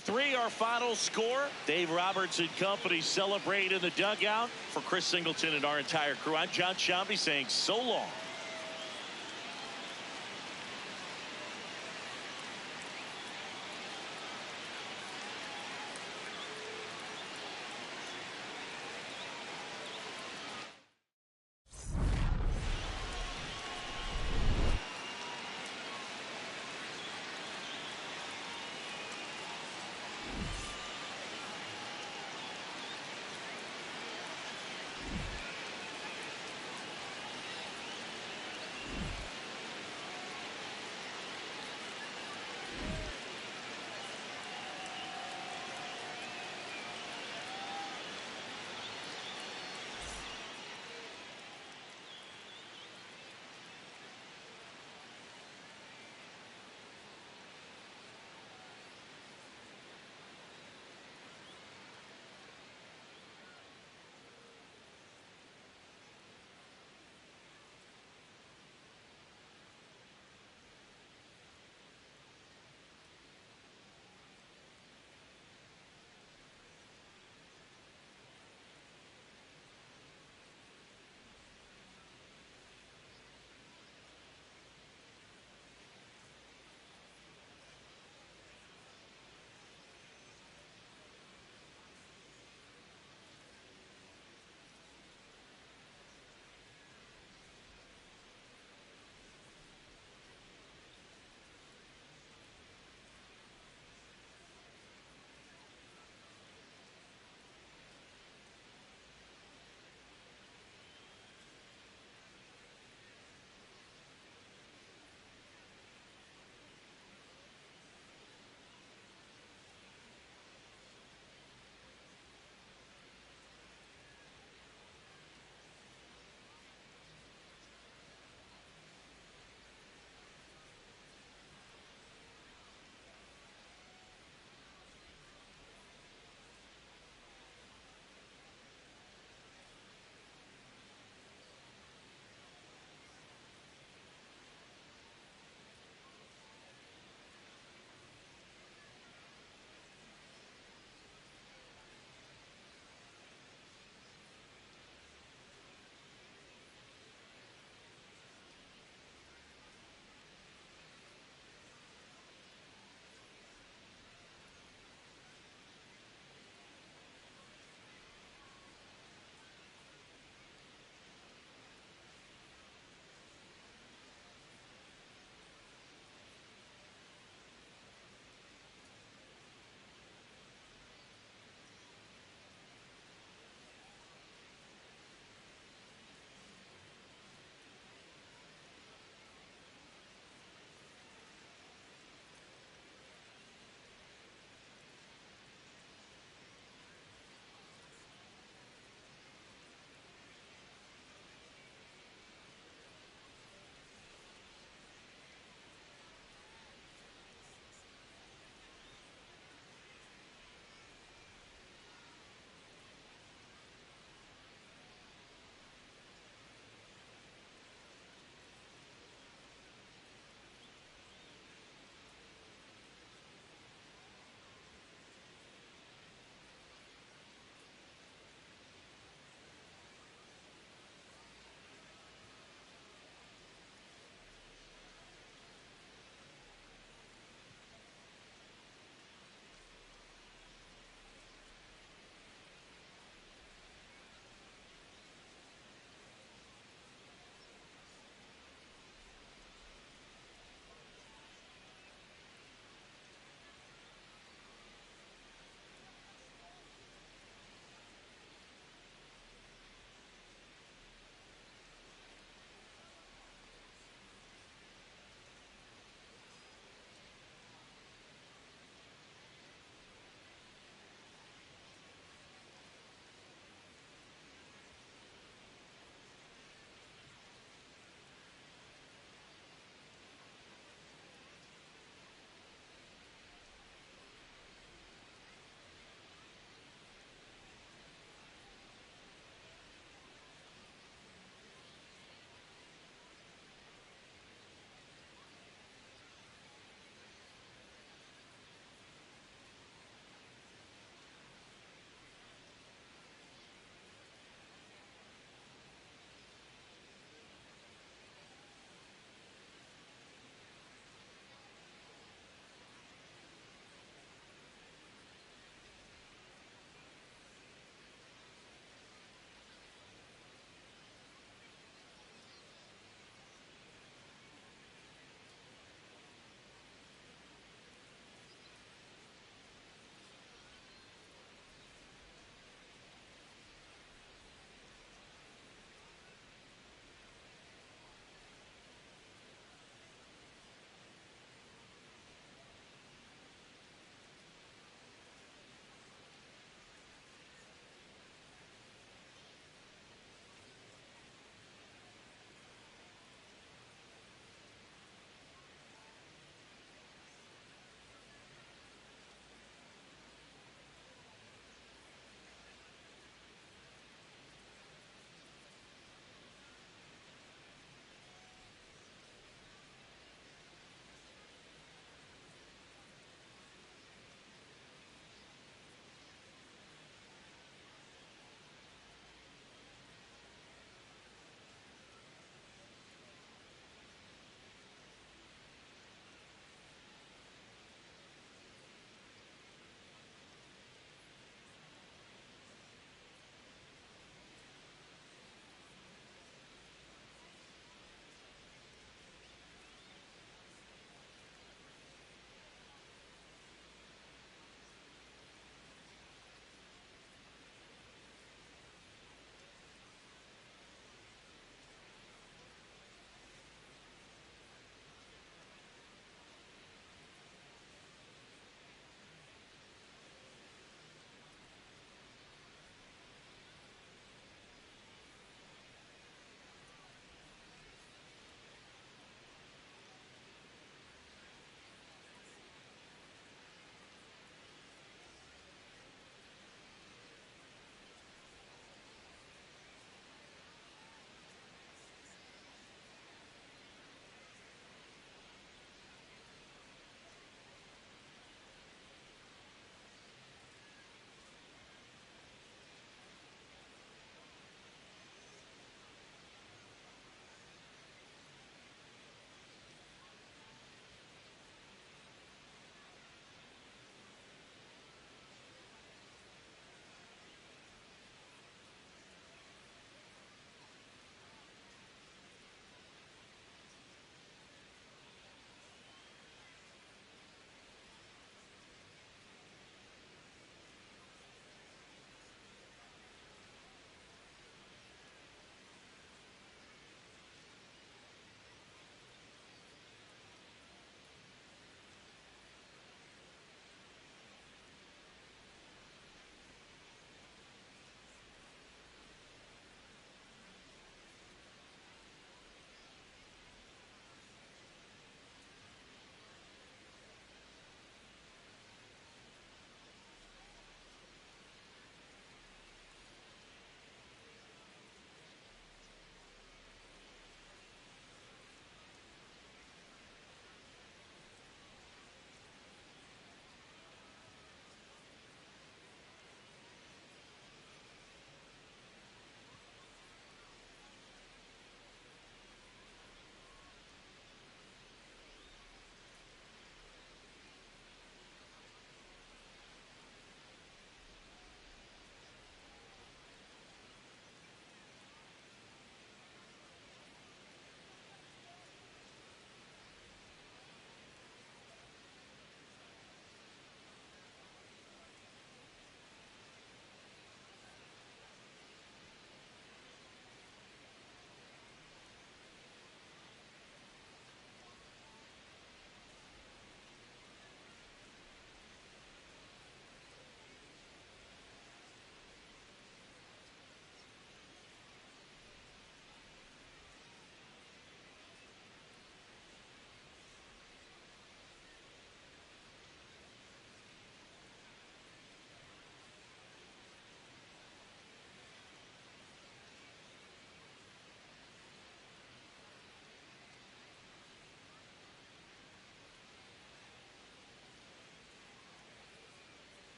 Three, our final score. Dave Roberts and company celebrate in the dugout. For Chris Singleton and our entire crew, I'm John Sciambi saying so long.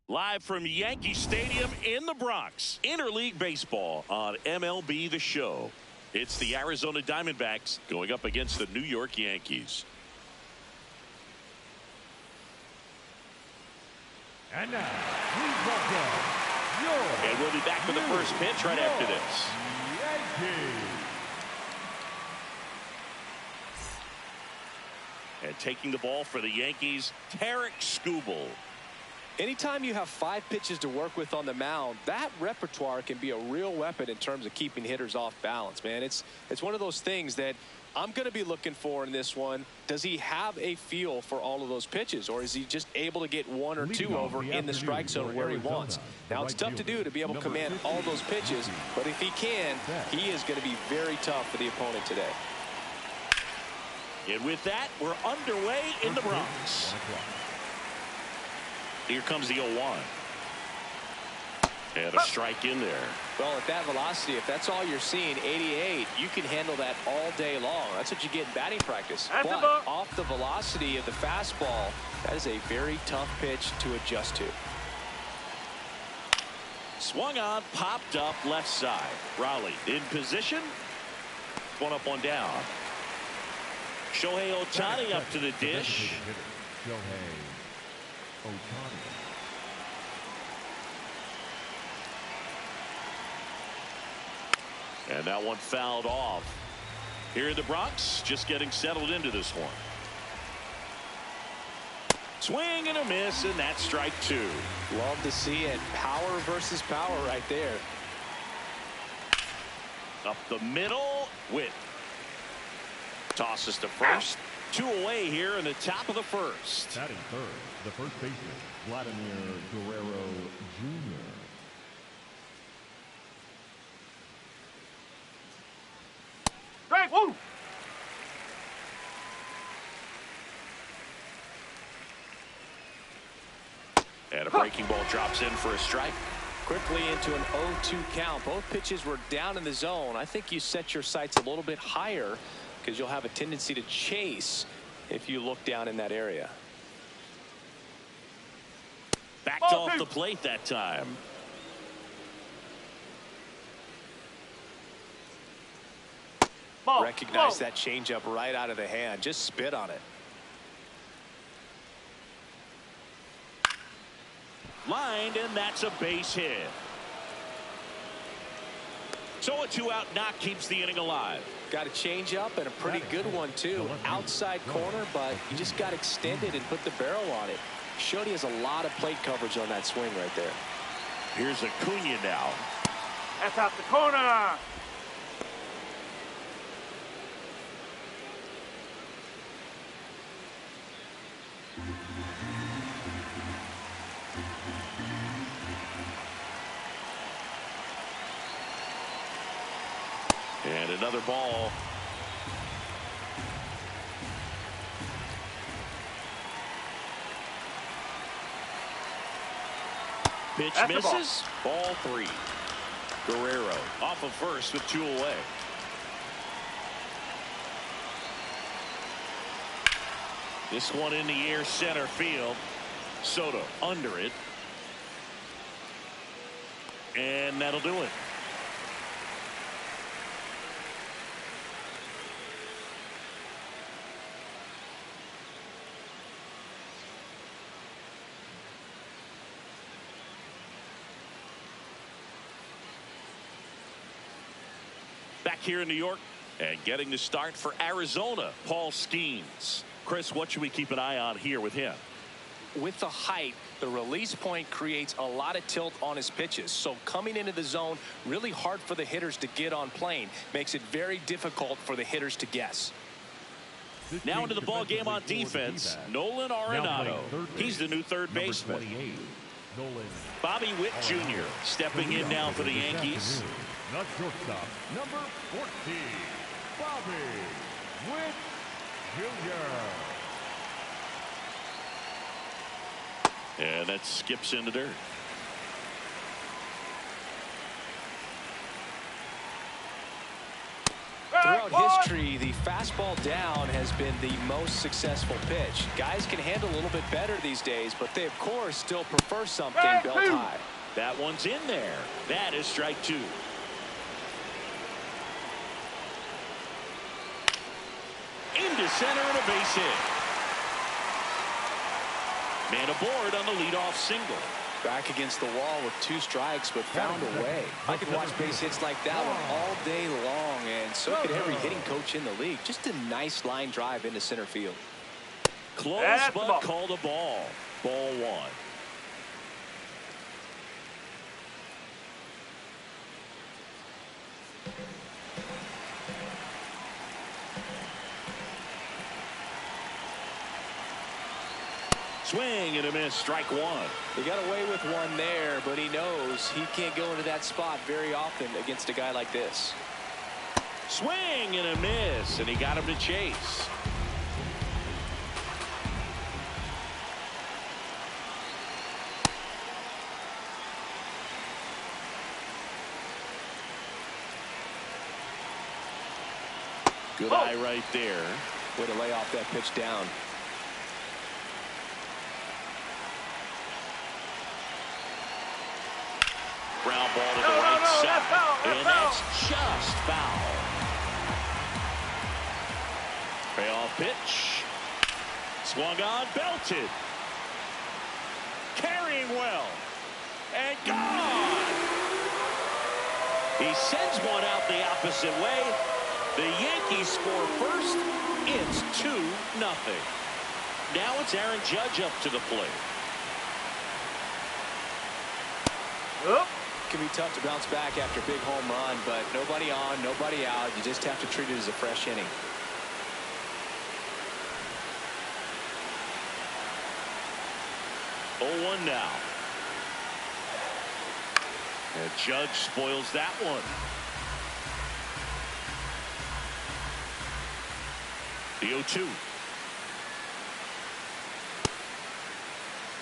Live from Yankee Stadium in the Bronx, Interleague Baseball on MLB The Show. It's the Arizona Diamondbacks going up against the New York Yankees. And now, please welcome your And we'll be back with the first pitch right after this. And taking the ball for the Yankees, Tarik Skubal. Anytime you have 5 pitches to work with on the mound, that repertoire can be a real weapon in terms of keeping hitters off balance, man. It's one of those things that I'm going to be looking for in this one. Does he have a feel for all of those pitches, or is he just able to get 1 or 2 over in the strike zone where he wants? Now, it's tough to do to be able to command all those pitches, but if he can, he is going to be very tough for the opponent today. And with that, we're underway in the Bronx. Here comes the 0-1. And a strike in there. Well, at that velocity, if that's all you're seeing, 88, you can handle that all day long. That's what you get in batting practice. But off the velocity of the fastball, that is a very tough pitch to adjust to. Swung on, popped up left side. Raleigh in position. One up, one down. Shohei Ohtani up to the dish. And that one fouled off. Here in the Bronx, just getting settled into this one. Swing and a miss, and that's strike 2. Love to see it. Power versus power right there. Up the middle, Witt. Tosses to first. 2 away here in the top of the first. Batting third, the first baseman, Vladimir Guerrero Jr. Strike 1. And a breaking ball drops in for a strike. Quickly into an 0-2 count. Both pitches were down in the zone. I think you set your sights a little bit higher because you'll have a tendency to chase if you look down in that area. Backed off the plate that time. Recognize that changeup right out of the hand. Just spit on it. Lined, and that's a base hit. So a 2-out knock keeps the inning alive. Got a changeup and a pretty good one too. Outside corner, but you just got extended and put the barrel on it. Showed he has a lot of plate coverage on that swing right there. Here's Acuna now. That's out the corner. And another ball. Pitch misses. Ball 3. Guerrero off of first with 2 away. This one in the air, center field. Soto under it. And that'll do it. Back here in New York and getting the start for Arizona, Paul Skeens. Chris, what should we keep an eye on here with him? With the height, the release point creates a lot of tilt on his pitches. So coming into the zone, really hard for the hitters to get on plane. Makes it very difficult for the hitters to guess. Now into the ball game on defense, Nolan Arenado. He's the new third baseman. Bobby Witt Jr. stepping in now for the Yankees. Not shortstop, number 14, Bobby Witt Jr. And that skips in the dirt. Throughout history, the fastball down has been the most successful pitch. Guys can handle a little bit better these days, but they, of course, still prefer something belt high. That one's in there. That is strike 2. Into center and a base hit. Man aboard on the leadoff single. Back against the wall with 2 strikes, but found a way. I could watch base hits like that one all day long, and so could every hitting coach in the league. Just a nice line drive into center field. Close, That's the but ball. called a ball. Ball 1. Swing and a miss, strike 1. He got away with one there, but he knows he can't go into that spot very often against a guy like this. Swing and a miss, and he got him to chase. Good eye right there. Way to lay off that pitch down. Ground ball to the right side. That's foul, And that's just foul. Payoff pitch. Swung on, belted. Carrying well. And gone. He sends one out the opposite way. The Yankees score first. It's 2-0. Now it's Aaron Judge up to the plate. Up. It can be tough to bounce back after a big home run, but nobody on, nobody out. You just have to treat it as a fresh inning. Oh, 1 now. And Judge spoils that one. The 0-2.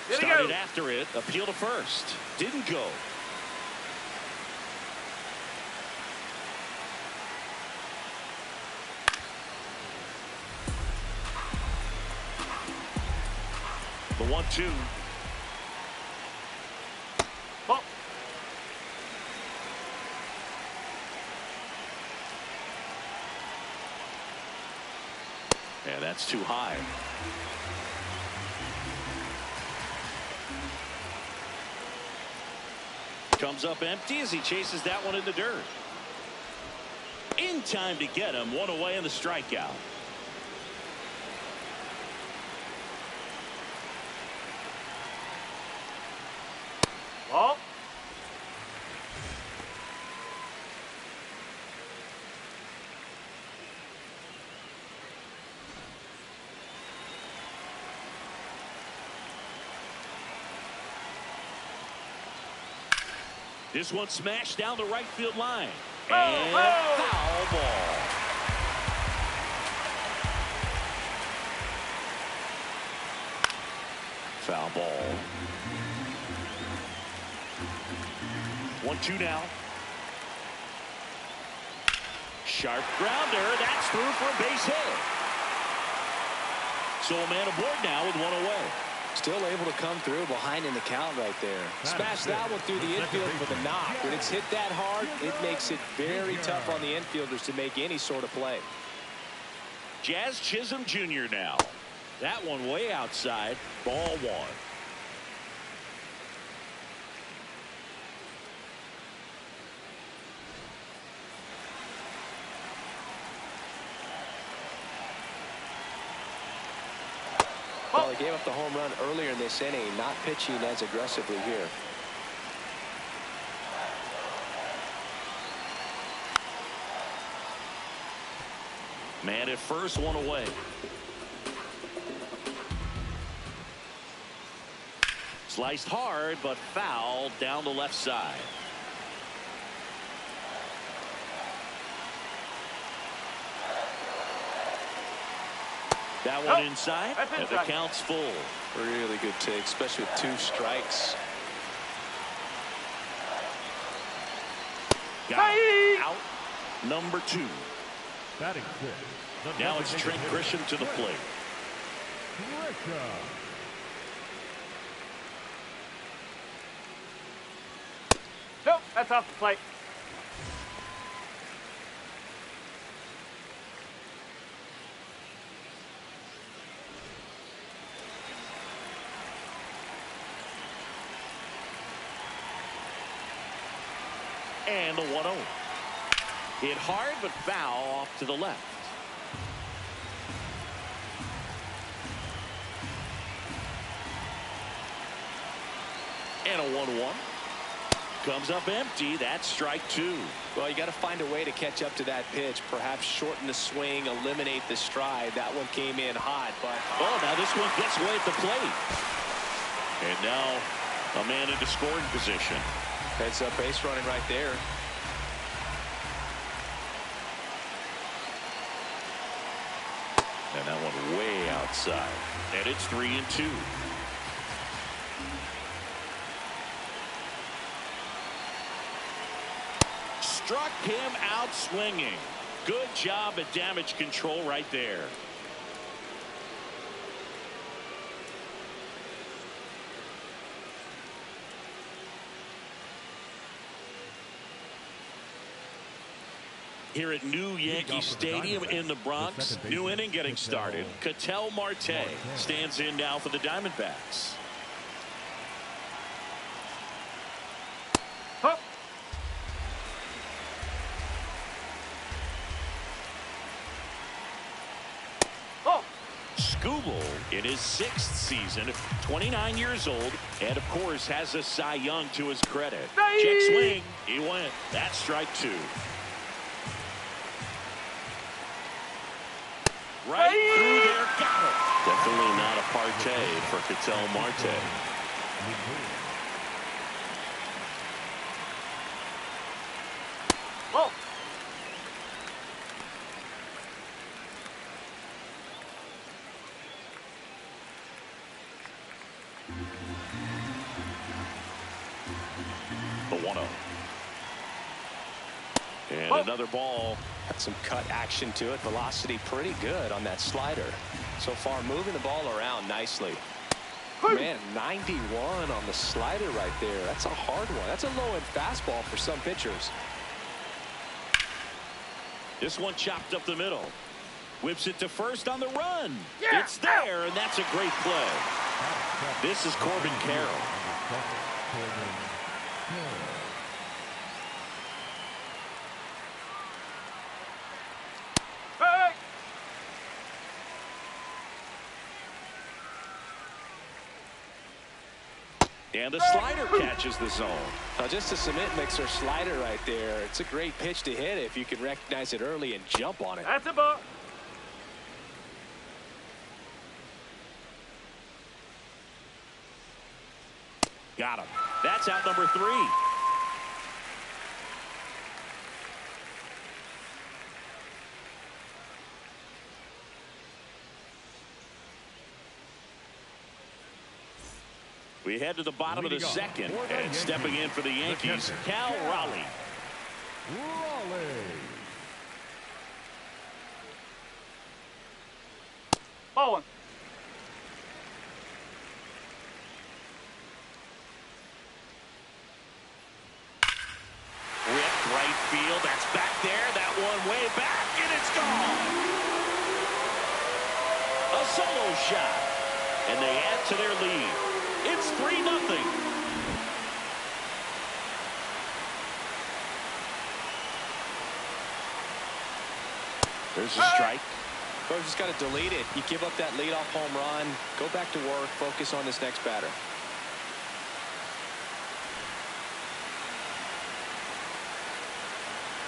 There he Started goes. after it. Appeal to first. Didn't go. The 1-2. Ball. Yeah, that's too high. Comes up empty as he chases that one in the dirt. In time to get him. One away in the strikeout. Ball. This one smashed down the right field line. Oh, And oh. foul ball. Foul ball. 1-2 now. Sharp grounder. That's through for a base hit. So a man aboard now with one away. Still able to come through behind in the count right there. Smash that one through the infield for the knock. When it's hit that hard, it makes it very tough on the infielders to make any sort of play. Jazz Chisholm Jr. now. That one way outside. Ball 1. Well, he gave up the home run earlier in this inning, not pitching as aggressively here. Man at first, one away. Sliced hard, but foul down the left side. That one inside, That's and the inside. count's full. Really good take, especially with 2 strikes. Got Hey! out. Number 2. Batting 6. Now it's Trent Grisham to the plate. Grisham. Nope, that's off the plate. And the 1-0. Hit hard, but foul off to the left. And a 1-1. Comes up empty. That's strike 2. Well, you got to find a way to catch up to that pitch. Perhaps shorten the swing, eliminate the stride. That one came in hot, but oh, now this one gets way at the plate. And now a man into scoring position. Heads up base running right there. And that one way outside. And it's 3-2. Struck him out swinging. Good job at damage control right there. Here at New Yankee Stadium in the Bronx, new inning getting started. Ketel Marte stands in now for the Diamondbacks. Huh. Oh. Skubal in his 6th season, 29 years old, and of course has a Cy Young to his credit. Check swing. He went. That's strike 2. Right through there, got it. Definitely not a partay for Ketel Marte. Whoa. The 1-0. And another ball. Got some cut action to it. Velocity pretty good on that slider. So far moving the ball around nicely. Man, 91 on the slider right there. That's a hard one. That's a low-end fastball for some pitchers. This one chopped up the middle. Whips it to first on the run. Yeah. It's there, and that's a great play. This is Corbin Carroll. Hey. And the slider catches the zone. Now just a cement mixer slider right there. It's a great pitch to hit if you can recognize it early and jump on it. That's a ball. Got him. That's out number 3. We head to the bottom of the 2nd, and stepping in for the Yankees, Cal Raleigh. Ball one. Ripped right field. That's back there. That one way back, and it's gone. A solo shot, and they add to their lead. It's 3-0. There's a strike. Coach just got to delete it. You give up that leadoff home run. Go back to work. Focus on this next batter.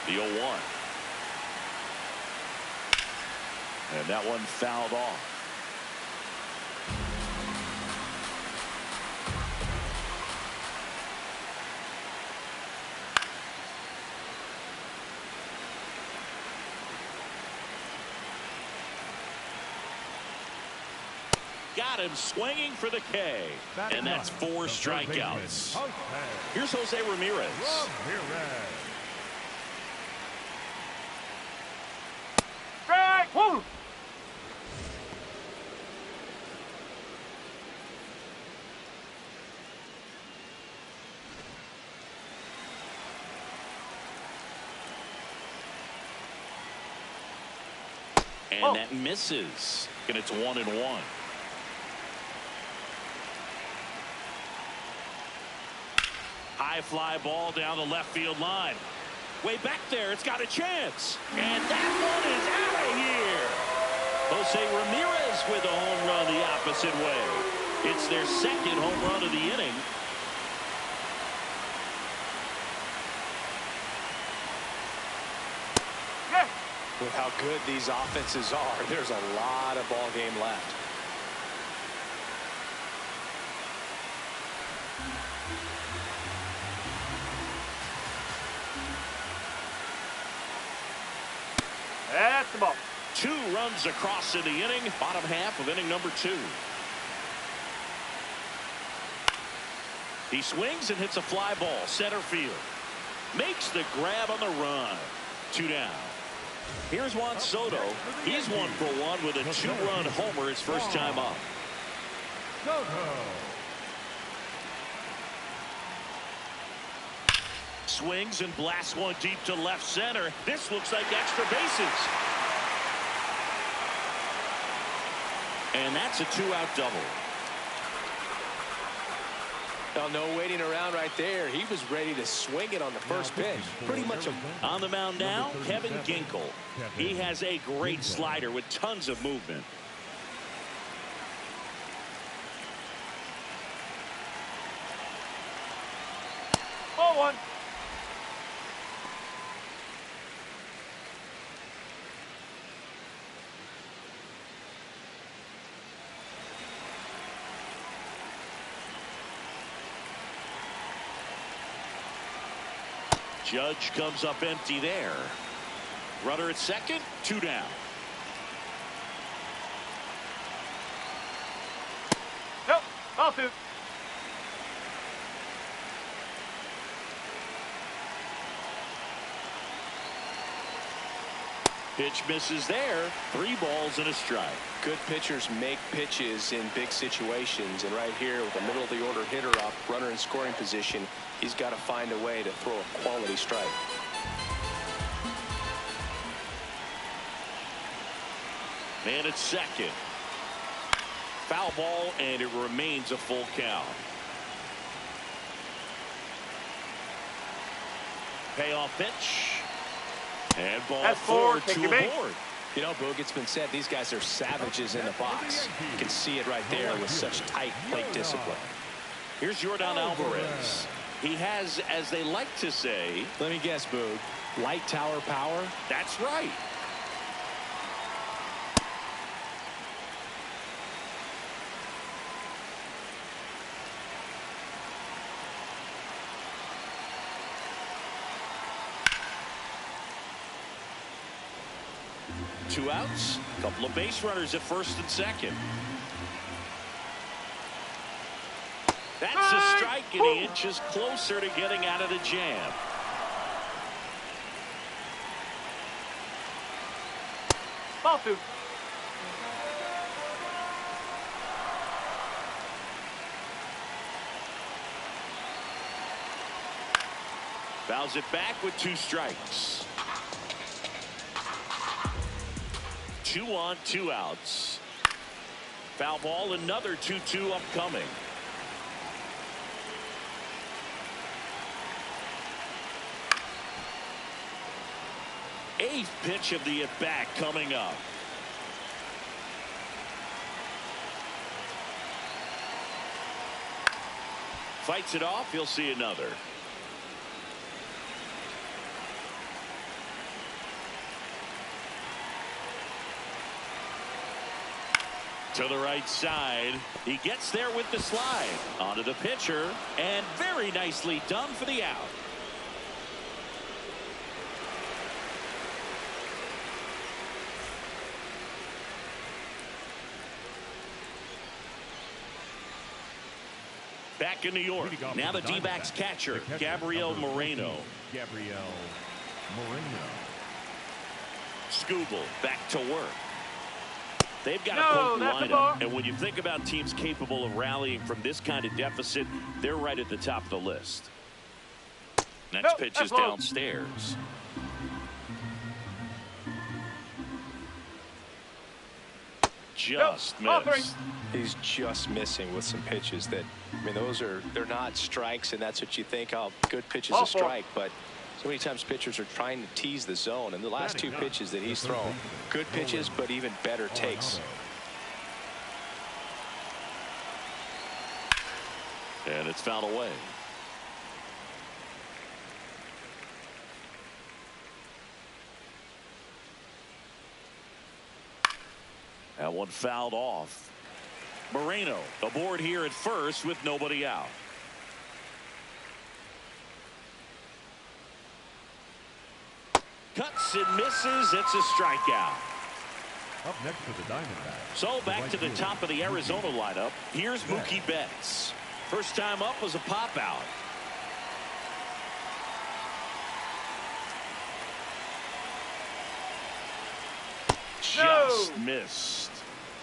The 0-1. And that one fouled off. Got him swinging for the K. And that's 4 strikeouts. Here's Jose Ramirez. Strike. Woo. And that misses. And it's 1-1. High high fly ball down the left field line. Way back there, it's got a chance. And that one is out of here. Jose Ramirez with a home run the opposite way. It's their second home run of the inning. With how good these offenses are, there's a lot of ball game left. That's the ball. 2 runs across in the inning, bottom half of inning number 2. He swings and hits a fly ball, center field. Makes the grab on the run. 2 down. Here's Juan Soto. He's 1 for 1 with a 2-run homer his first time up. Swings and blasts one deep to left center. This looks like extra bases. And that's a 2-out double. Well, no waiting around right there. He was ready to swing it on the first pitch. Pretty much on the mound now, Kevin Ginkel. He has a great slider with tons of movement. Ball 1. Judge comes up empty there. Runner at second, 2 down. Nope. Ball 2. Pitch misses there. 3 balls and a strike. good pitchers make pitches in big situations, and right here with a middle of the order hitter up, runner in scoring position, he's got to find a way to throw a quality strike. Man at second. Foul ball, and it remains a full count. Payoff pitch. And ball That's 4. Take to your a base. board. You know, Boog, it's been said these guys are savages in the box. You can see it right there with such tight plate discipline. Here's Yordan Alvarez. He has, as they like to say, let me guess, Boog, light tower power? That's right. Two outs, a couple of base runners at first and second. That's a strike, and he inches closer to getting out of the jam. Ball 2. Fouls it back with 2 strikes. 2 on, 2 outs. Foul ball, another 2-2 upcoming. Eighth pitch of the at-bat coming up. Fights it off. He'll see another. To the right side. He gets there with the slide. Onto the pitcher. And very nicely done for the out. Back in New York. Now the D-backs catcher, Gabriel Moreno. Skubal back to work. They've got a potent lineup, and when you think about teams capable of rallying from this kind of deficit, they're right at the top of the list. Next pitch is downstairs. just Ball three. missed. He's just missing with some pitches that, I mean, they're not strikes, and that's what you think, oh, good pitch is Ball a four. strike, but so many times pitchers are trying to tease the zone, and the last two pitches that he's thrown, good pitches, but even better takes. And it's fouled away. That one fouled off. Moreno aboard here at first with nobody out. Cuts and misses. It's a strikeout. Up next for the Diamondbacks. So back to the top of the Arizona lineup. Here's Mookie Betts. First time up was a pop out. Just missed.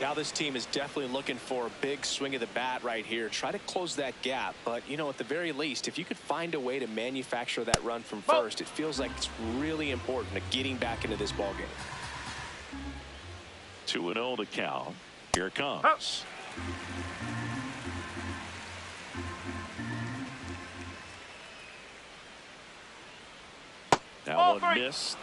Now this team is definitely looking for a big swing of the bat right here. Try to close that gap, but you know, at the very least, if you could find a way to manufacture that run from first, it feels like it's really important to getting back into this ball game. 2-0 to count. Here it comes. That Ball one three. missed.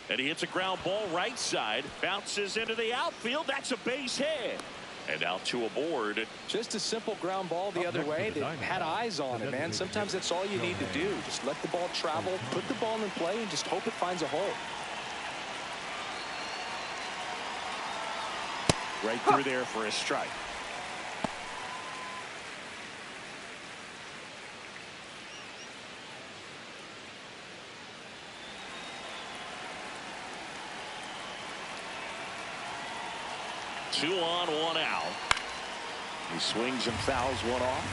And he hits a ground ball right side, bounces into the outfield. That's a base hit. And now two aboard. Just a simple ground ball the other way that had eyes on it, man. Sometimes that's all you need to do. Just let the ball travel, put the ball in play, and just hope it finds a hole. Right through there for a strike. Two on, one out. He swings and fouls one off.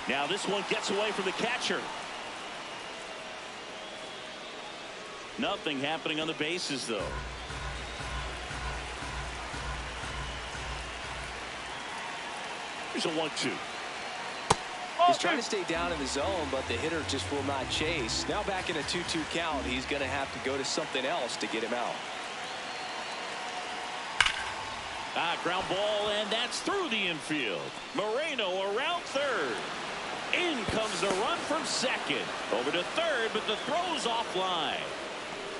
Now this one gets away from the catcher. Nothing happening on the bases, though. Here's a 1-2. He's trying to stay down in the zone, but the hitter just will not chase. Now back in a 2-2 count, he's going to have to go to something else to get him out. Ground ball, and that's through the infield. Moreno around third. In comes the run from second. Over to third, but the throw's offline.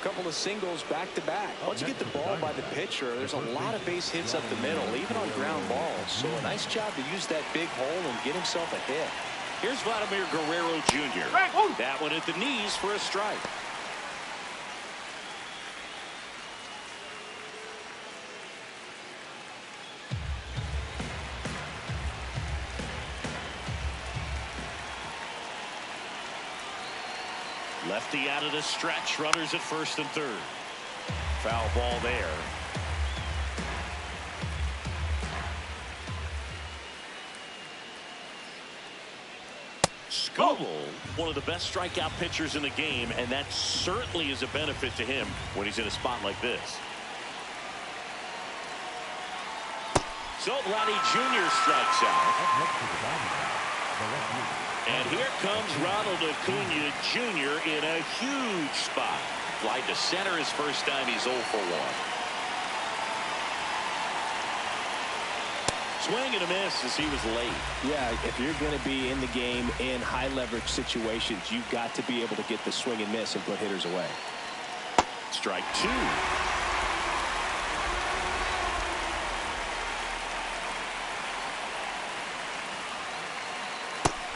Couple of singles back to back. Once you get the ball by the pitcher, there's a lot of base hits up the middle, even on ground balls. So a nice job to use that big hole and get himself a hit. Here's Vladimir Guerrero Jr. That one at the knees for a strike. Lefty out of the stretch. Runners at first and third. Foul ball there. Skubal, one of the best strikeout pitchers in the game, and that certainly is a benefit to him when he's in a spot like this. So Vladdy Jr. strikes out. Up next for the Diamondbacks, the left fielder. And here comes Ronald Acuna Jr. in a huge spot. Fly to center his first time. He's 0 for 1. Swing and a miss as he was late. Yeah, if you're going to be in the game in high leverage situations, you've got to be able to get the swing and miss and put hitters away. Strike two.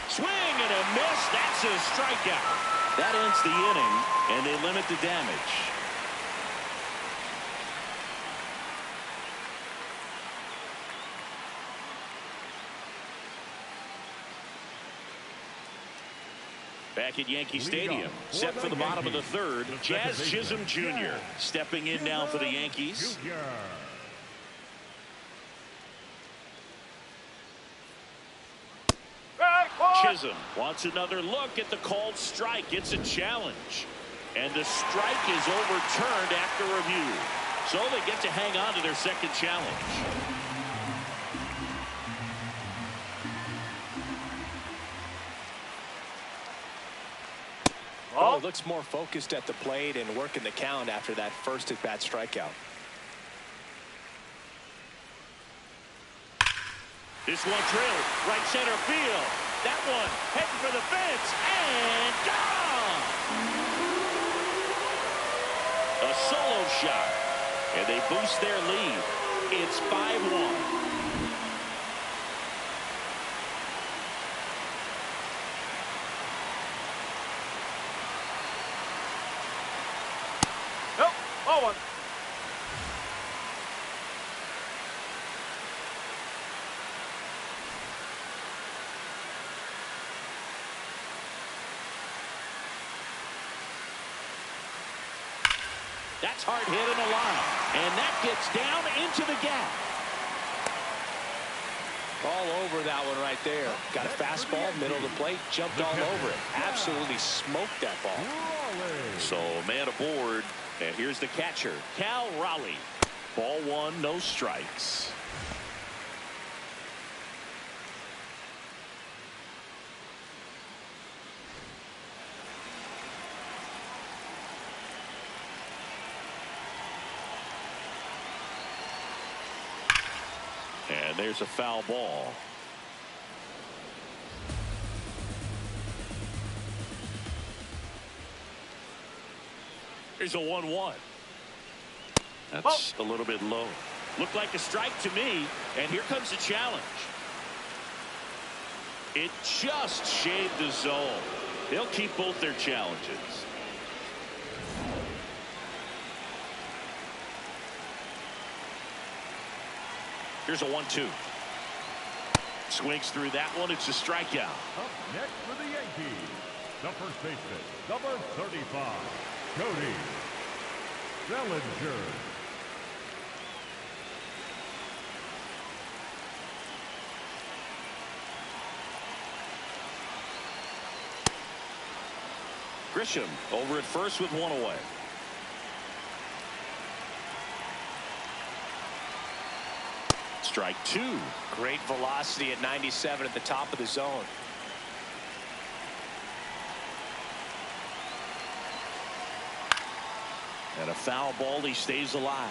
Swing and a miss. That's a strikeout. That ends the inning, and they limit the damage. Back at Yankee Stadium, set for the bottom of the third, Jazz Chisholm Jr. stepping in now for the Yankees. Chisholm wants another look at the called strike. It's a challenge. And the strike is overturned after review. So they get to hang on to their second challenge. Oh, he looks more focused at the plate and working the count after that first at-bat strikeout. This one drilled right center field. That one heading for the fence and gone. A solo shot, and they boost their lead. It's 5-1. Nope. Ball one. That's hard hit in the line, and that gets down into the gap. All over that one right there. Got a fastball, middle of the plate, jumped all over it. Absolutely smoked that ball. So man aboard, and here's the catcher, Cal Raleigh. Ball one, no strikes. And there's a foul ball. Here's a 1-1. That's a little bit low. Looked like a strike to me, and here comes the challenge. It just shaved the zone. They'll keep both their challenges. Here's a 1-2. Swings through that one. It's a strikeout. Up next for the Yankees, the first baseman, number 35, Cody Bellinger. Grisham over at first with one away. Strike two. Great velocity at 97 at the top of the zone. And a foul ball. He stays alive.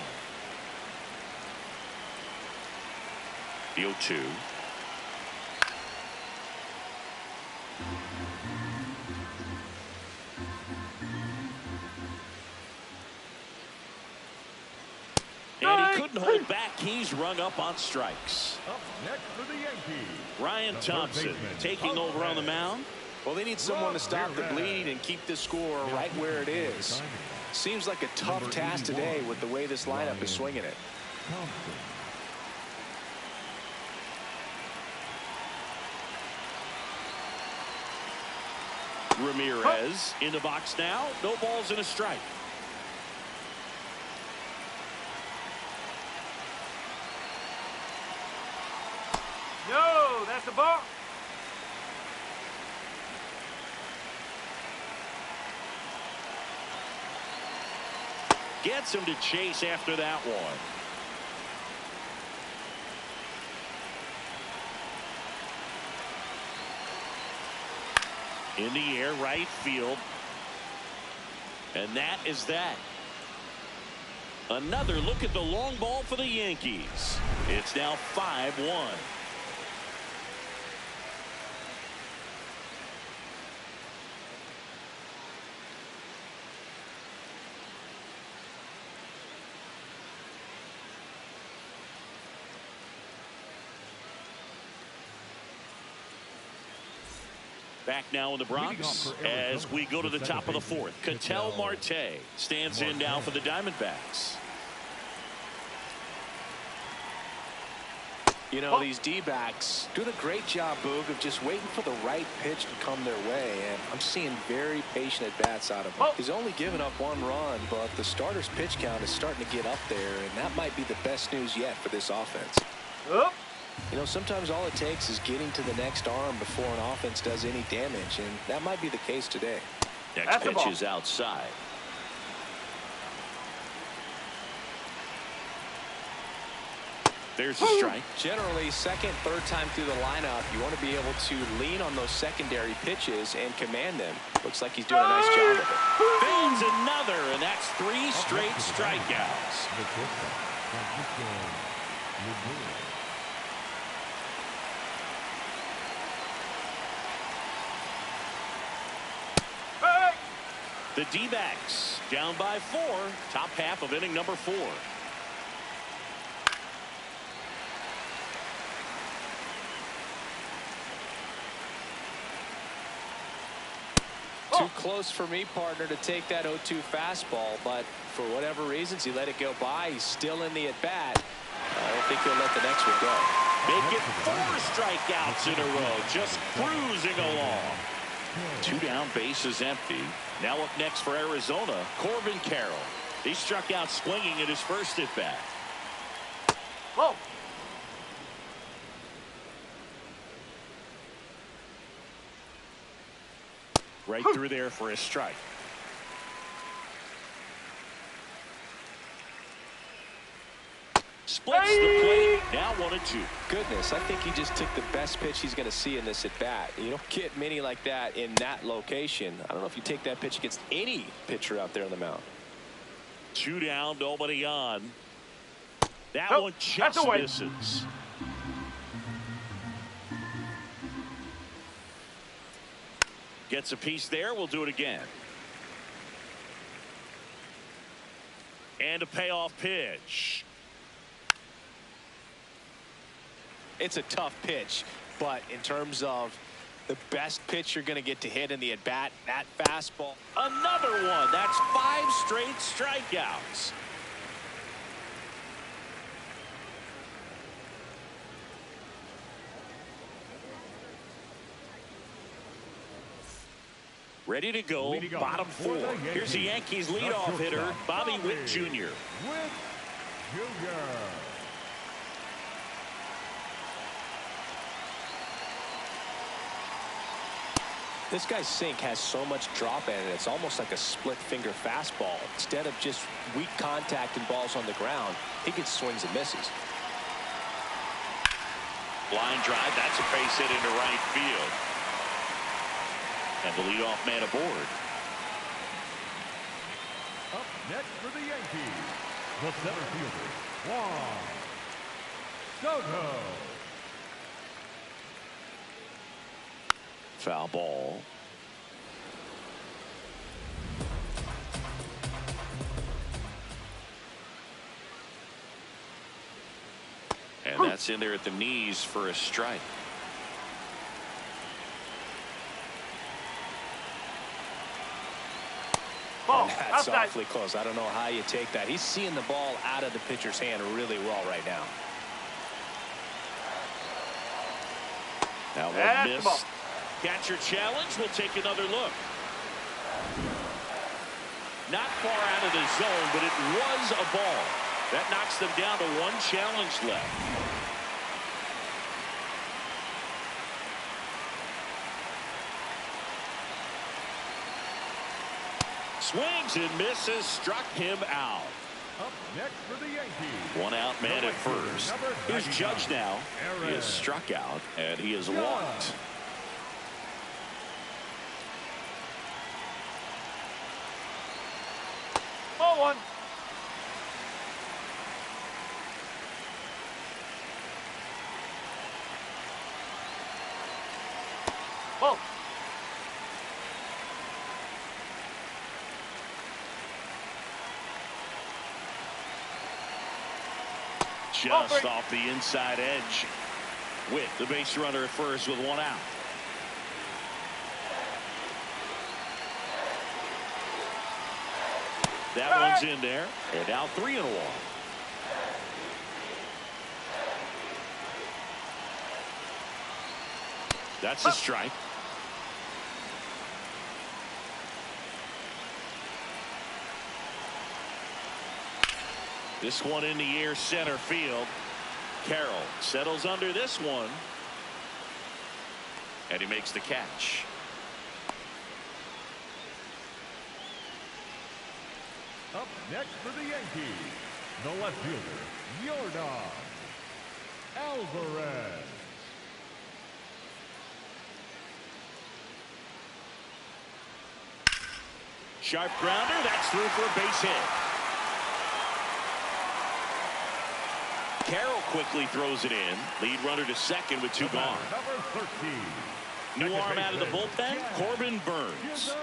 The 0-2. And he couldn't hold back. He's rung up on strikes. Up next for the Yankees, Ryan the Thompson third baseman, taking over on the mound. Well, they need someone to stop the bleed and keep this score right where it is. Seems like a tough task today with the way this lineup is swinging it. Thompson. Ramirez in the box now. No balls and a strike. No, that's a ball. Gets him to chase after that one. In the air, right field. And that is that. Another look at the long ball for the Yankees. It's now 5-1. Back now in the Bronx as we go to the top of the fourth. Ketel Marte stands in now for the Diamondbacks. You know, these D-backs doing a great job, Boog, of just waiting for the right pitch to come their way, and I'm seeing very patient at-bats out of him. He's only given up one run, but the starter's pitch count is starting to get up there, and that might be the best news yet for this offense. You know, sometimes all it takes is getting to the next arm before an offense does any damage, and that might be the case today. Next pitch is outside. There's a strike. Generally, second, third time through the lineup, you want to be able to lean on those secondary pitches and command them. Looks like he's doing a nice job of it. Fans another, and that's 3 straight strikeouts. The D-backs down by 4, top half of inning number 4. Too close for me, partner, to take that 0-2 fastball, but for whatever reasons, he let it go by. He's still in the at-bat. I don't think he'll let the next one go. Make it 4 strikeouts in a row, just cruising along. 2 down, bases empty. Now up next for Arizona, Corbin Carroll. He struck out swinging at his first at-bat. Whoa. Right through there for a strike. Splits the plate. Now 1-2. Goodness, I think he just took the best pitch he's going to see in this at-bat. You don't get many like that in that location. I don't know if you take that pitch against any pitcher out there on the mound. 2 down, nobody on. That Nope, one that's just a win. misses. Gets a piece there. We'll do it again. And a payoff pitch. It's a tough pitch, but in terms of the best pitch you're going to get to hit in the at-bat, that fastball. Another one. That's 5 straight strikeouts. Ready to go, Leading off bottom for 4. the Yankees, Here's the Yankees the leadoff hitter, shortstop, Bobby Witt Bobby Jr. Witt Jr. This guy's sink has so much drop in it, it's almost like a split finger fastball. Instead of just weak contact and balls on the ground, he gets swings and misses. Line drive, that's a base hit into right field. And the leadoff man aboard. Up next for the Yankees, the center fielder, Juan Soto. Foul ball. And that's in there at the knees for a strike. Ball. That's Outside. awfully close. I don't know how you take that. He's seeing the ball out of the pitcher's hand really well right now. Now That's one the ball. miss. Catcher challenge. We'll take another look. Not far out of the zone, but it was a ball. That knocks them down to 1 challenge left. Swings and misses, struck him out. Up next for the Yankees, 1 out, man at first. Here's Judge now. He is struck out and he is walked. Ball 1. Ball. Just off the inside edge. Witt, the base runner at first with 1 out. That one's in there. And now 3-1. That's a strike. This one in the air center field. Carroll settles under this one. And he makes the catch. Up next for the Yankees, the left fielder, Yordan. Alvarez. Sharp grounder. That's through for a base hit. Carroll quickly throws it in. Lead runner to second with two gone. Number 13. New arm out of the bullpen, Corbin Burns.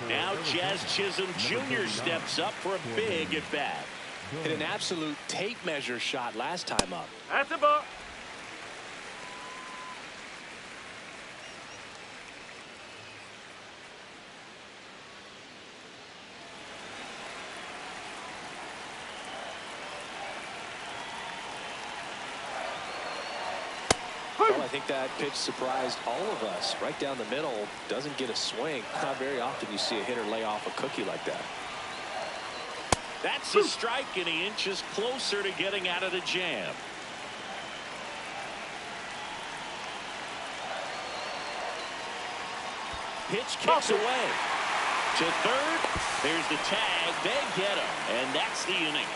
Now Jazz Chisholm Jr. steps up for a big at bat. Hit an absolute tape measure shot last time up. That's a ball. Well, I think that pitch surprised all of us. Right down the middle, doesn't get a swing. Not very often you see a hitter lay off a cookie like that. That's a strike, and he inches closer to getting out of the jam. Pitch kicks away. To third, there's the tag. They get him, and that's the inning.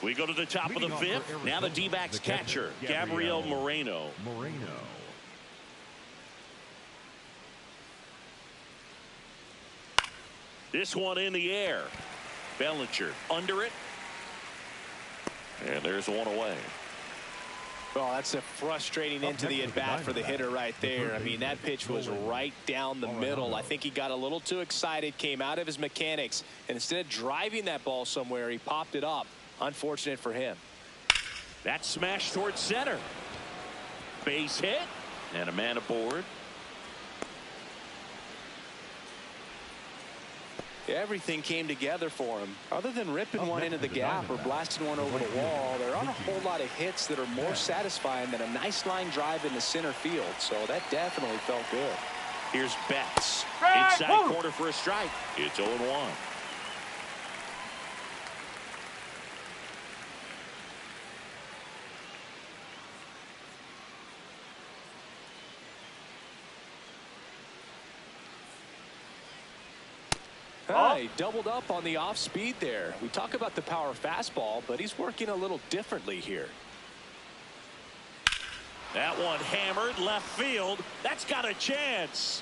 We go to the top of the fifth. Now the D-backs catcher, Gabriel Moreno. This one in the air. Bellinger under it. And there's one away. Well, that's a frustrating end to the at-bat for the hitter right there. I mean, that pitch was right down the middle. I think he got a little too excited, came out of his mechanics, and instead of driving that ball somewhere, he popped it up. Unfortunate for him. That smash towards center. Base hit. And a man aboard. Everything came together for him. Other than ripping one into the gap or blasting one over the wall, there aren't a whole lot of hits that are more satisfying than a nice line drive into center field. So that definitely felt good. Here's Betts. Inside corner for a strike. It's 0-1. He doubled up on the off speed there. We talk about the power fastball, but he's working a little differently here. That one hammered left field. That's got a chance.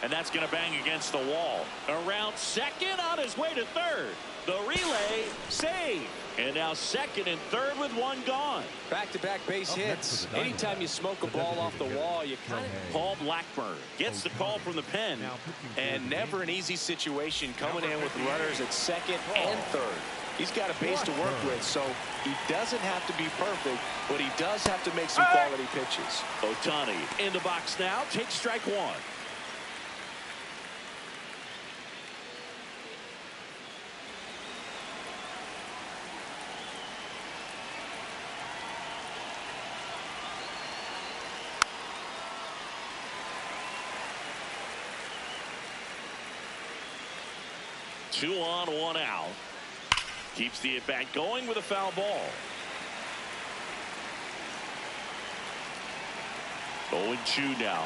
And that's going to bang against the wall. Around second, on his way to third. The relay save. And now second and third with one gone. Back-to-back base hits. Anytime you smoke a ball off the wall, you kind of... Paul Blackburn gets the call from the pen. And never an easy situation coming in with runners at second and third. He's got a base to work with, so he doesn't have to be perfect, but he does have to make some quality pitches. Ohtani in the box now. Takes strike one. Two on, one out. Keeps the at-bat going with a foul ball. 0-2 now.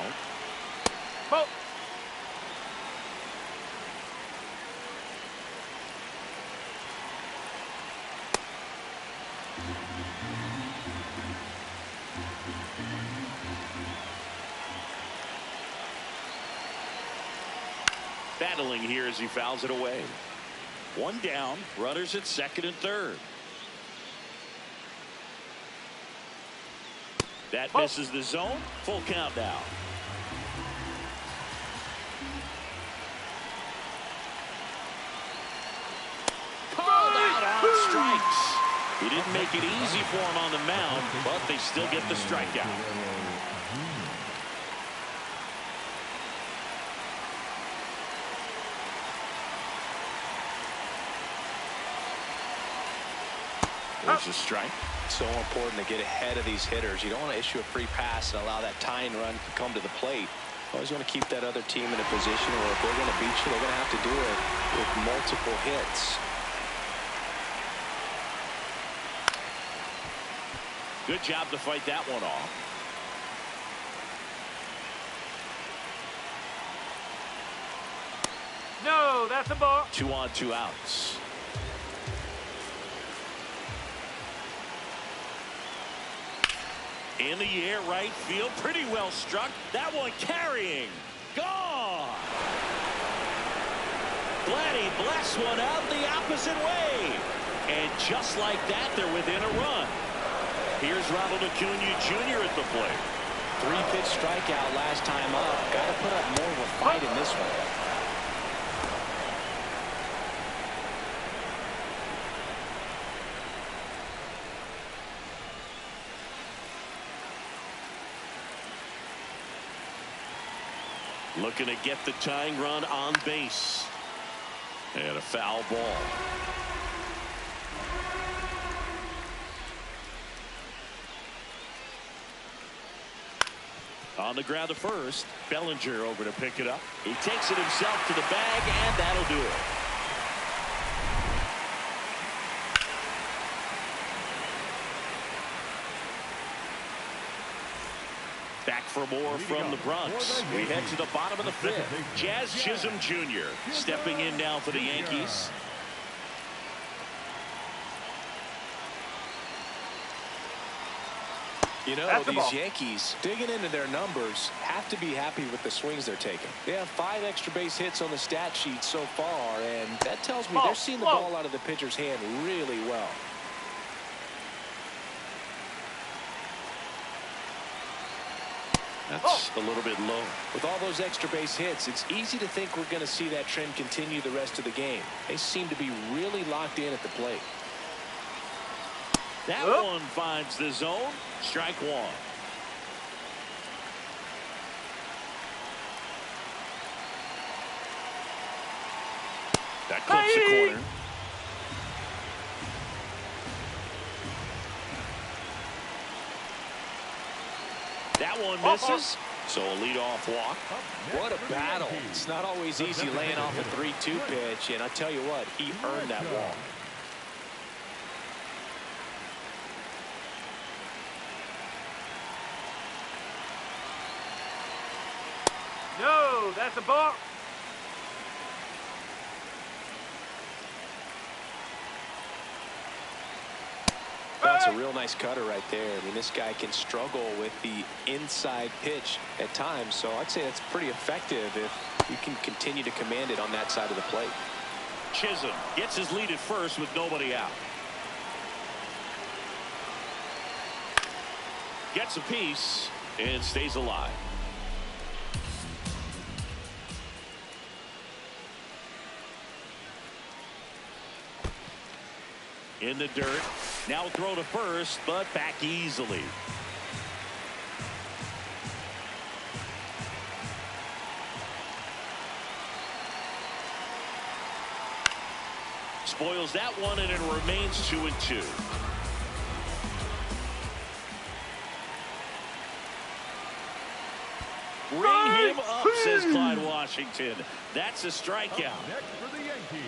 Ball. Battling here as he fouls it away. One down, runners at second and third. That misses the zone. Full count now. Called out on strikes. He didn't make it easy for him on the mound, but they still get the strikeout. There's a strike. So important to get ahead of these hitters. You don't want to issue a free pass and allow that tying run to come to the plate. Always want to keep that other team in a position where if they're going to beat you, they're going to have to do it with multiple hits. Good job to fight that one off. No, that's a ball. 2 on, 2 outs. In the air, right field, pretty well struck. That one carrying, gone. Vladdy blasts one out the opposite way, and just like that, they're within a run. Here's Ronald Acuna Jr. at the plate. 3-pitch strikeout last time up. Got to put up more of a fight in this one. Looking to get the tying run on base. And a foul ball. On the ground to first. Bellinger over to pick it up. He takes it himself to the bag, and that'll do it. Back for more from the Bronx. We head to the bottom of the 5th. Jazz Chisholm Jr. stepping in now for the Yankees. You know, these Yankees, digging into their numbers, have to be happy with the swings they're taking. They have 5 extra base hits on the stat sheet so far, and that tells me they're seeing the ball out of the pitcher's hand really well. That's a little bit low. With all those extra base hits, it's easy to think we're going to see that trend continue the rest of the game. They seem to be really locked in at the plate. That one finds the zone. Strike one. That clips the corner. That one misses. So a leadoff walk. What a battle. It's not always easy laying off a 3-2 pitch, and I tell you what, he earned that walk. No, that's a ball. That's a real nice cutter right there. I mean, this guy can struggle with the inside pitch at times, so I'd say that's pretty effective if you can continue to command it on that side of the plate. Chisholm gets his lead at first with nobody out. Gets a piece and stays alive. In the dirt. Now throw to first, but back easily. Spoils that one, and it remains 2-2. Ring him up, says Clyde Washington. That's a strikeout. Next for the Yankees,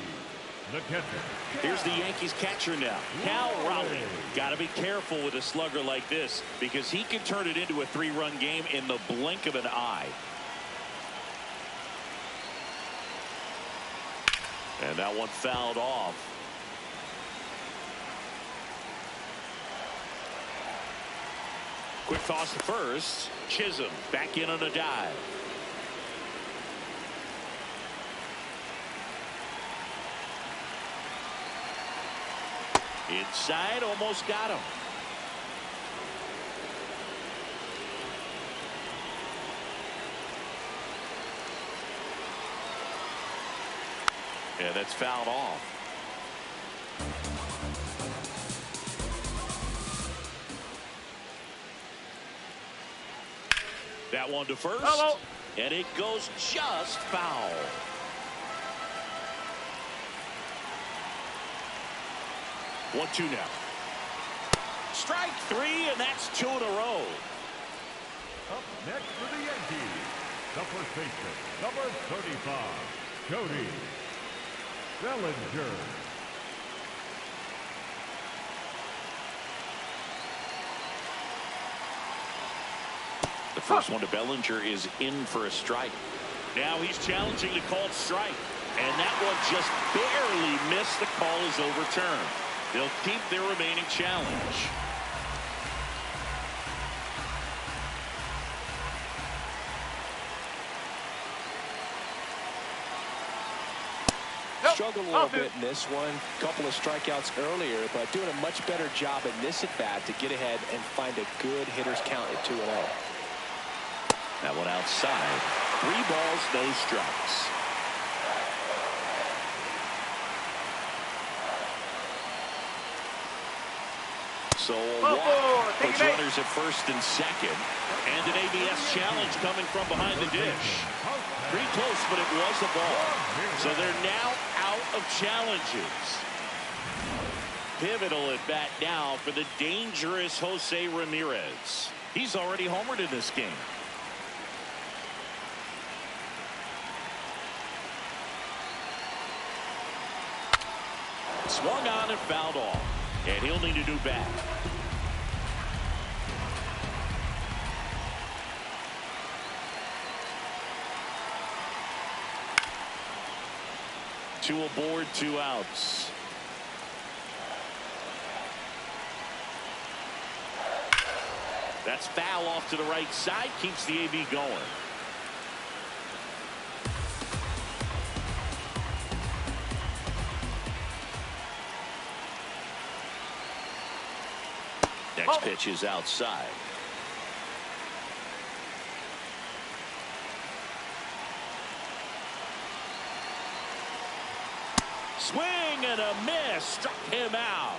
the catcher. Here's the Yankees catcher now, Cal Raleigh. Got to be careful with a slugger like this because he can turn it into a 3-run game in the blink of an eye. And that one fouled off. Quick toss to first. Chisholm back in on a dive. Inside, almost got him. And that's fouled off. That one to first. Hello. And it goes just foul. One-two now. Strike 3, and that's 2 in a row. Up next for the Yankees, the first baseman, number 35, Cody Bellinger. first one to Bellinger is in for a strike. Now he's challenging the called strike. And that one just barely missed. The call is overturned. They'll keep their remaining challenge. Struggled a little bit in this one. Couple of strikeouts earlier, but doing a much better job in this at-bat to get ahead and find a good hitter's count at 2-0. That one outside. 3 balls, no strikes. So a walk puts runners at first and second. And an ABS challenge coming from behind the dish. Pretty close, but it was a ball. So they're now out of challenges. Pivotal at bat now for the dangerous Jose Ramirez. He's already homered in this game. Swung on and fouled off. And he'll need a new bat. Two aboard, 2 outs. That's foul off to the right side. Keeps the AB going. Next pitch is outside. Swing and a miss. Struck him out.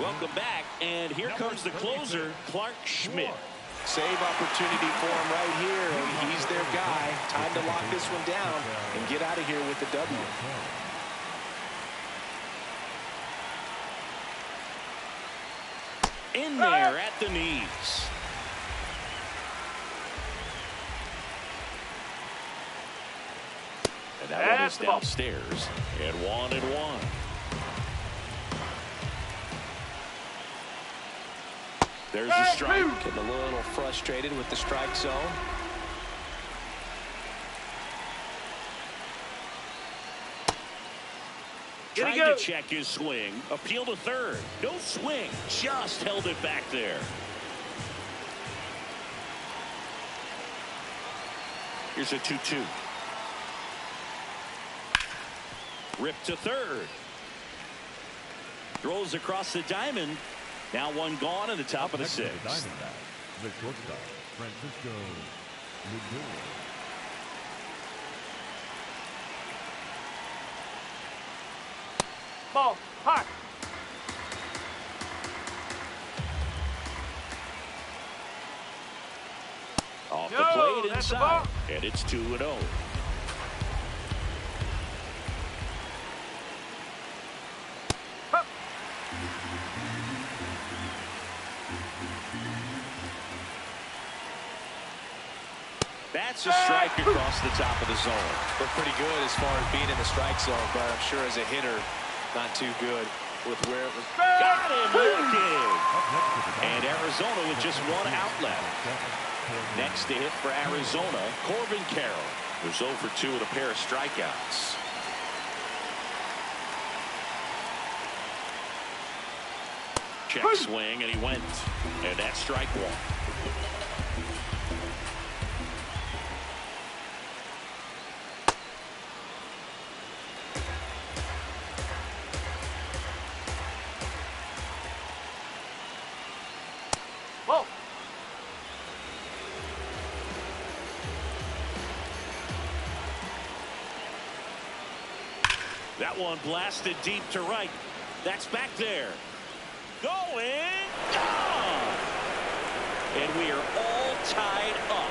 Welcome back, and here comes the closer, Clarke Schmidt. Save opportunity for him right here, and he's their guy. Time to lock this one down and get out of here with the W. In there at the knees. And that one is downstairs, and 1-1. There's a strike. Getting a little frustrated with the strike zone. Trying to check his swing. Appeal to third. No swing. Just held it back there. Here's a 2-2. Ripped to third. Throws across the diamond. Now one gone in the top of the 6th. The shortstop, Francisco Lindor. Ball, hot. Off the plate inside. And it's 2-0. That's a strike across the top of the zone. Looked pretty good as far as being in the strike zone, but I'm sure as a hitter, not too good with where it was. Got him looking. And Arizona with just one outlet. Next to hit for Arizona, Corbin Carroll, who's 0 for 2 with a pair of strikeouts. Check swing, and he went. And that's strike 1. That one blasted deep to right. That's back there. Going. Gone. And we are all tied up.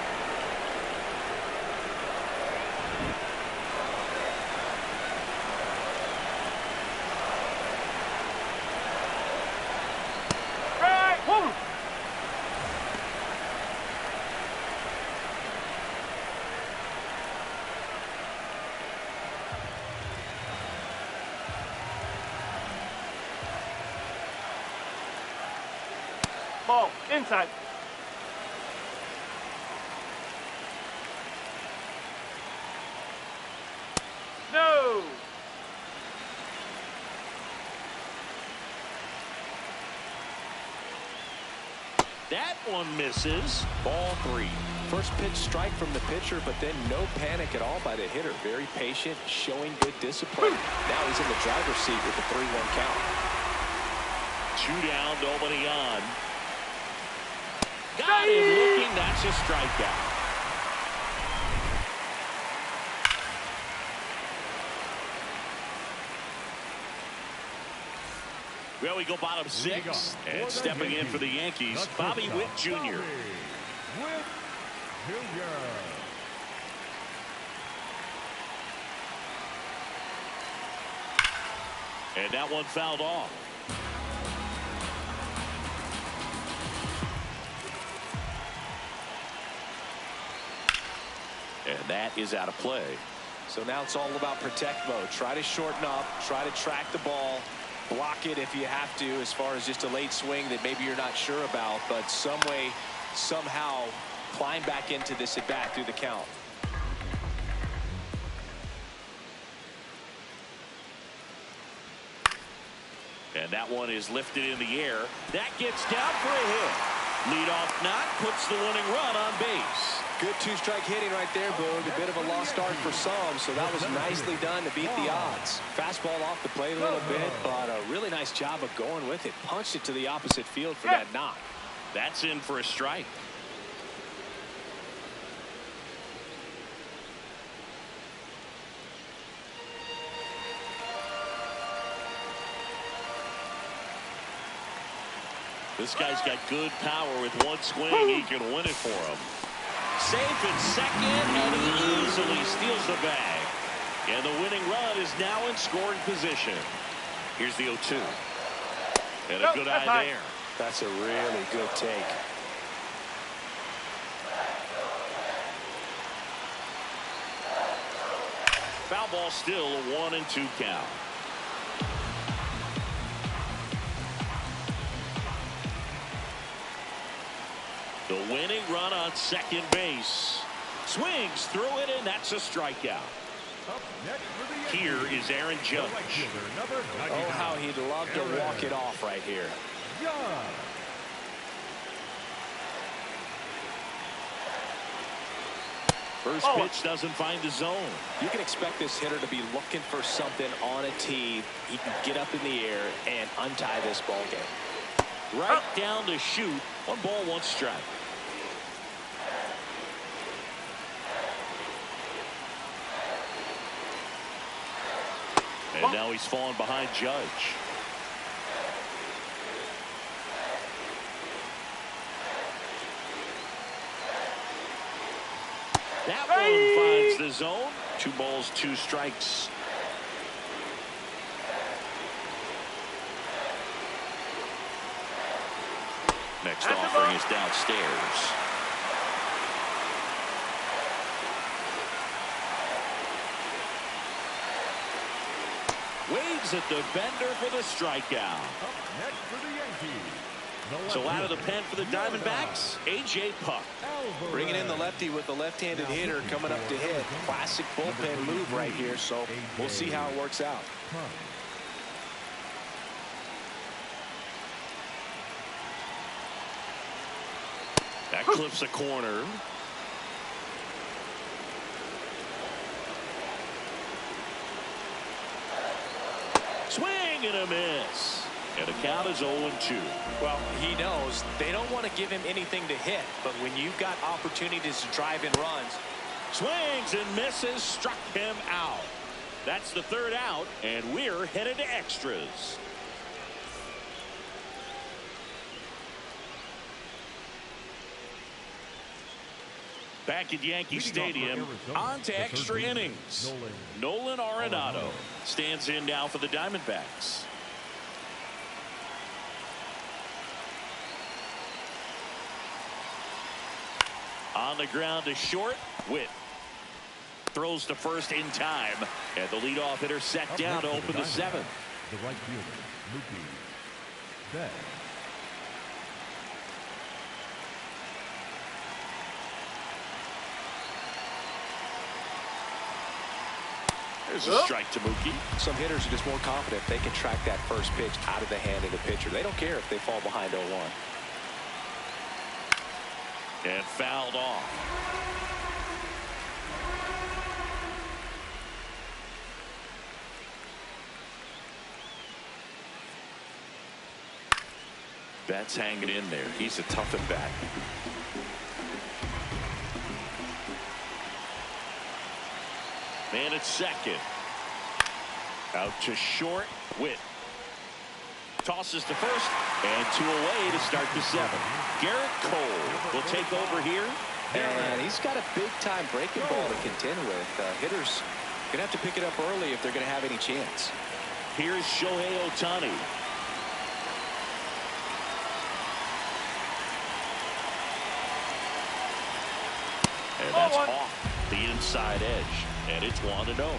Ball. Inside. No. That one misses. Ball 3. First pitch strike from the pitcher, but then no panic at all by the hitter. Very patient, showing good discipline. Now he's in the driver's seat with the 3-1 count. 2 down, nobody on. Got him looking. That's a strikeout. Well, we go bottom 6. And stepping in for the Yankees, Bobby Witt Jr. Witt Jr. And that one fouled off. And that is out of play. So now it's all about protect mode. Try to shorten up, try to track the ball, block it if you have to, as far as just a late swing that maybe you're not sure about, but some way, somehow climb back into this at bat through the count. And that one is lifted in the air. That gets down for a hit. Leadoff knock puts the winning run on base. Good 2-strike hitting right there, Boog. A bit of a lost start for some, so that was nicely done to beat the odds. Fastball off the plate a little bit, but a really nice job of going with it. Punched it to the opposite field for that knock. That's in for a strike. This guy's got good power. With one swing, he can win it for him. Safe at second, and he easily steals the bag. And the winning run is now in scoring position. Here's the 0-2. And a good eye there. That's a really good take. Foul ball, still a 1-2 count. The winning run on second base. Swings through it, and that's a strikeout. Up next for the Here Yankees, is Aaron Judge. the right fielder, number 99. Oh, how he'd love to Aaron walk it off right here. Judge. First pitch doesn't find the zone. You can expect this hitter to be looking for something on a tee. He can get up in the air and untie this ball game. Right down to shoot. 1 ball, 1 strike. And now he's fallen behind Judge. That one finds the zone. 2 balls, 2 strikes. Next offering is downstairs. Waves at the bender for the strikeout. Up next for the Yankees. The So left out of the fielder, pen for the Diamondbacks, A.J. Puck. Alvarez. Bringing in the lefty with the left-handed hitter coming up to hit. Classic bullpen move right here, so we'll see how it works out. Puck. That clips a corner. Swing and a miss. And the count is 0-2. Well, he knows they don't want to give him anything to hit, but when you've got opportunities to drive in runs. Swings and misses, struck him out. That's the 3rd out, and we're headed to extras. Back at Yankee Stadium, on to extra innings. Nolan Arenado stands in now for the Diamondbacks. On the ground to short. Witt throws to first in time, and the leadoff hitter set down to open the 7th. The right fielder, Mookie Betts. There's a strike to Mookie. Some hitters are just more confident they can track that first pitch out of the hand of the pitcher. They don't care if they fall behind 0-1. And fouled off. Betts hanging in there. He's a tough at bat. Man at second. Out to short. Witt tosses to first, and 2 away to start the 7th. Garrett Cole will take over here. And he's got a big-time breaking ball to contend with. Hitters going to have to pick it up early if they're going to have any chance. Here's Shohei Ohtani. And that's off the inside edge, and it's 1-0.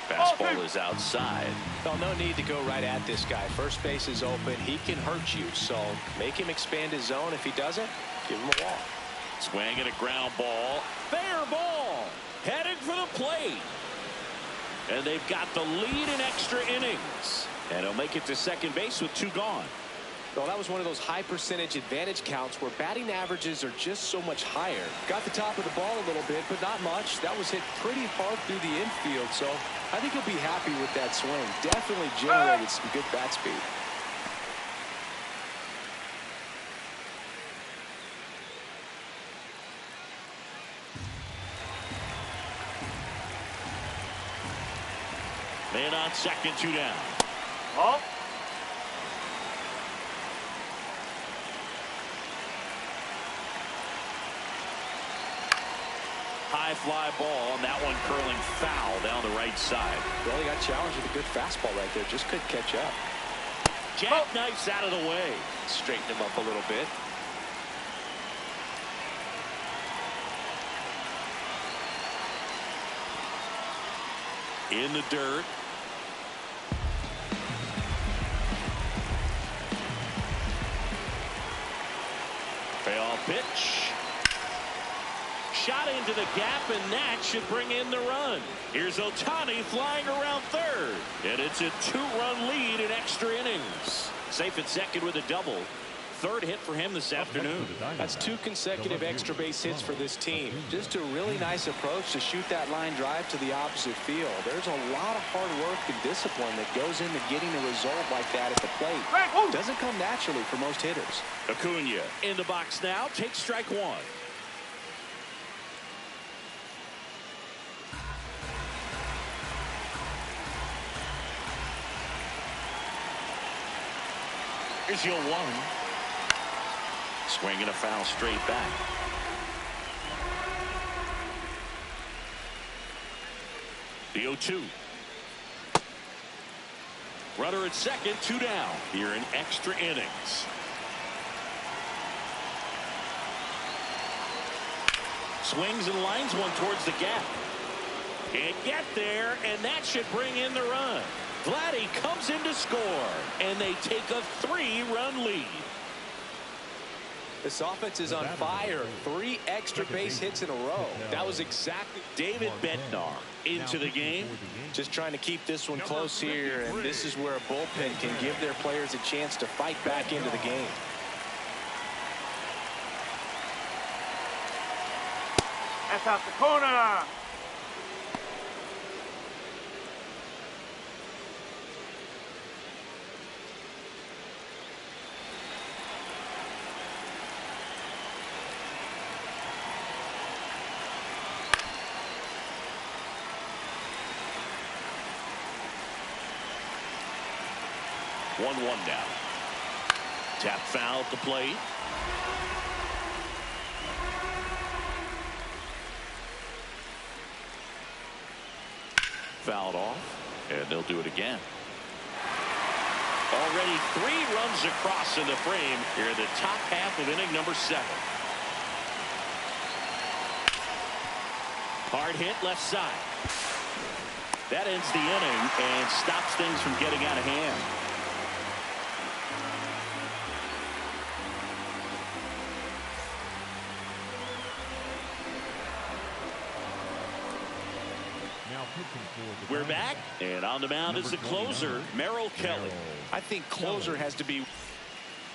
Fastball is outside. Well, no need to go right at this guy. First base is open. He can hurt you, so make him expand his zone. If he doesn't, give him a walk. Swing and a ground ball. Fair ball. Headed for the plate. And they've got the lead in extra innings. And he'll make it to second base with 2 gone. Well, that was one of those high percentage advantage counts where batting averages are just so much higher. Got the top of the ball a little bit, but not much. That was hit pretty hard through the infield, so I think he'll be happy with that swing. Definitely generated some good bat speed. Man on second, 2 down. Oh. High fly ball, and that one curling foul down the right side. Well, he got challenged with a good fastball right there. Just couldn't catch up. Jackknifes out of the way. Straighten him up a little bit. In the dirt. Payoff pitch. Shot into the gap, and that should bring in the run. Here's Ohtani flying around third, and it's a 2-run lead in extra innings. Safe at second with a double. Third hit for him this afternoon. That's 2 consecutive extra base hits for this team. Just a really nice approach to shoot that line drive to the opposite field. There's a lot of hard work and discipline that goes into getting a result like that at the plate. Doesn't come naturally for most hitters. Acuna in the box now. Takes strike 1. Here's your 1. Swinging a foul straight back. The 0-2. Runner at second, 2 down here in extra innings. Swings and lines one towards the gap. Can't get there, and that should bring in the run. Vladdy comes in to score, and they take a 3-run lead. This offense is on fire. 3 extra base hits in a row. That was exactly David Bednar into the game. Just trying to keep this one close here, and this is where a bullpen can give their players a chance to fight back into the game. That's out the corner. One now. Tap foul at the plate. Fouled off, and they'll do it again. Already 3 runs across in the frame here in the top half of inning number 7. Hard hit left side. That ends the inning and stops things from getting out of hand. We're back, and on the mound is the closer, Merrill Kelly. I think closer has to be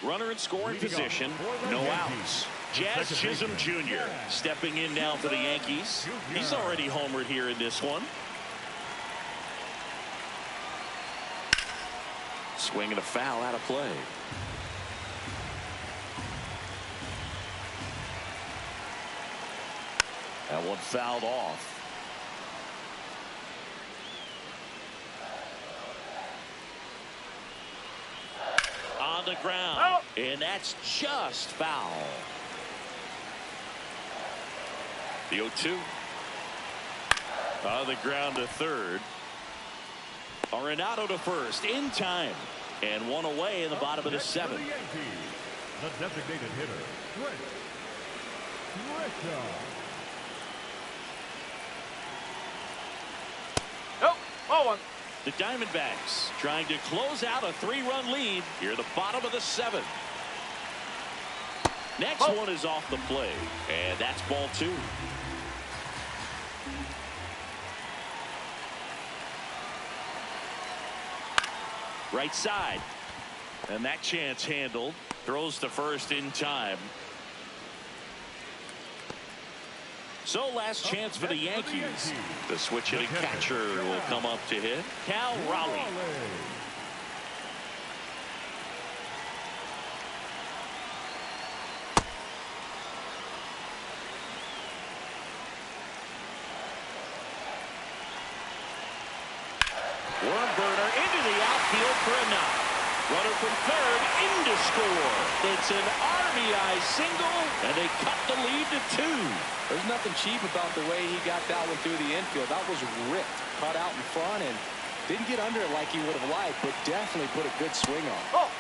runner in scoring position, no outs. Jazz Chisholm Jr. stepping in now for the Yankees. He's already homered here in this one. Swing and a foul out of play. That one fouled off. On the ground. Oh. And that's just foul. The 0-2. On the ground to third. Arenado to first in time. And one away in the bottom of the seventh. The designated hitter, Trent Grisham. Nope. Ball one. The Diamondbacks trying to close out a 3-run lead here at the bottom of the seventh. Next one is off the play, and that's ball 2. Right side, and that chance handled. Throws to first in time. So last chance for the Yankees. The switch hitting catcher will come up to hit. Cal Raleigh. Worm burner into the outfield for a knock. Runner from third in to score. It's an RBI single, and they cut the lead to 2. There's nothing cheap about the way he got that one through the infield. That was ripped, cut out in front, and didn't get under it like he would have liked, but definitely put a good swing on. Oh.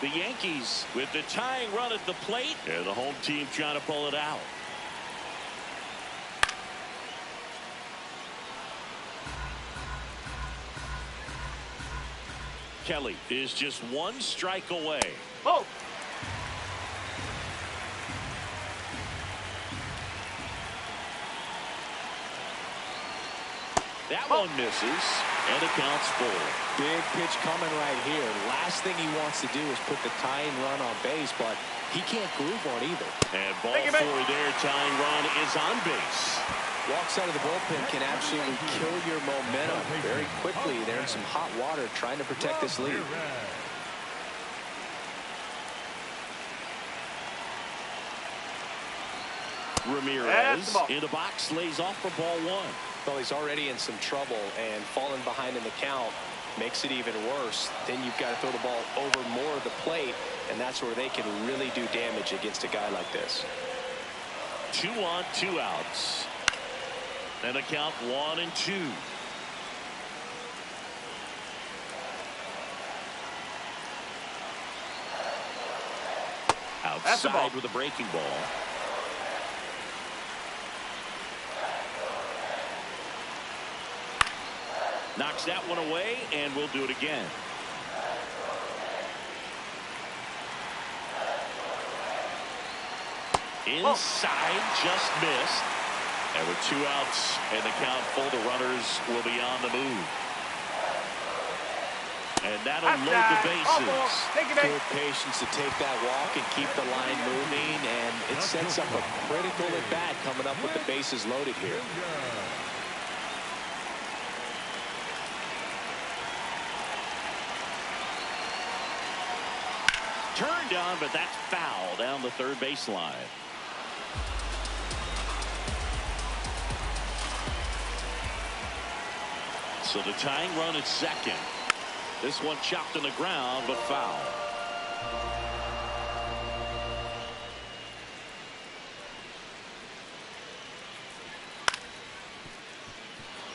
The Yankees with the tying run at the plate, and the home team trying to pull it out. Kelly is just 1 strike away. Oh. That one misses, and it counts full. Big pitch coming right here. Last thing he wants to do is put the tying run on base, but he can't groove on either. And ball 4 there. Tying run is on base. Walks out of the bullpen can absolutely kill your momentum very quickly. They're in some hot water trying to protect this lead. Ramirez in the box, lays off for ball 1. Well, he's already in some trouble, and falling behind in the count makes it even worse. Then you've got to throw the ball over more of the plate, and that's where they can really do damage against a guy like this. 2 on, 2 outs. And a count 1-2. Outside with a breaking ball. Knocks that one away, and we'll do it again. Inside, just missed. And with 2 outs and the count full, the runners will be on the move. And that'll load the bases. Good patience to take that walk and keep the line moving, and it sets up a critical at bat coming up with the bases loaded here. Turned on, but that's foul down the third baseline. So the tying run at second. This one chopped on the ground, but foul.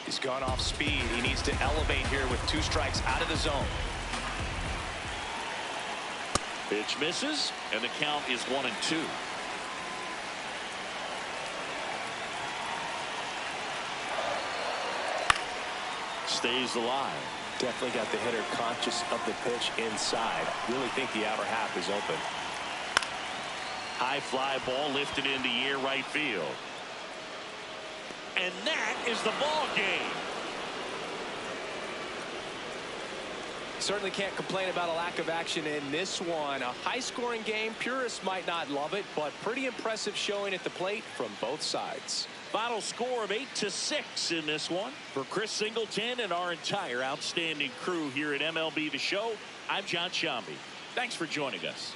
He's gone off speed. He needs to elevate here with 2 strikes out of the zone. Pitch misses, and the count is 1-2. stays alive. Definitely got the hitter conscious of the pitch inside. Really think the outer half is open. High fly ball lifted in the air right field. And that is the ball game. Certainly can't complain about a lack of action in this one. A high-scoring game. Purists might not love it, but pretty impressive showing at the plate from both sides. Final score of 8-6 in this one. For Chris Singleton and our entire outstanding crew here at MLB The Show, I'm John Sciambi. Thanks for joining us.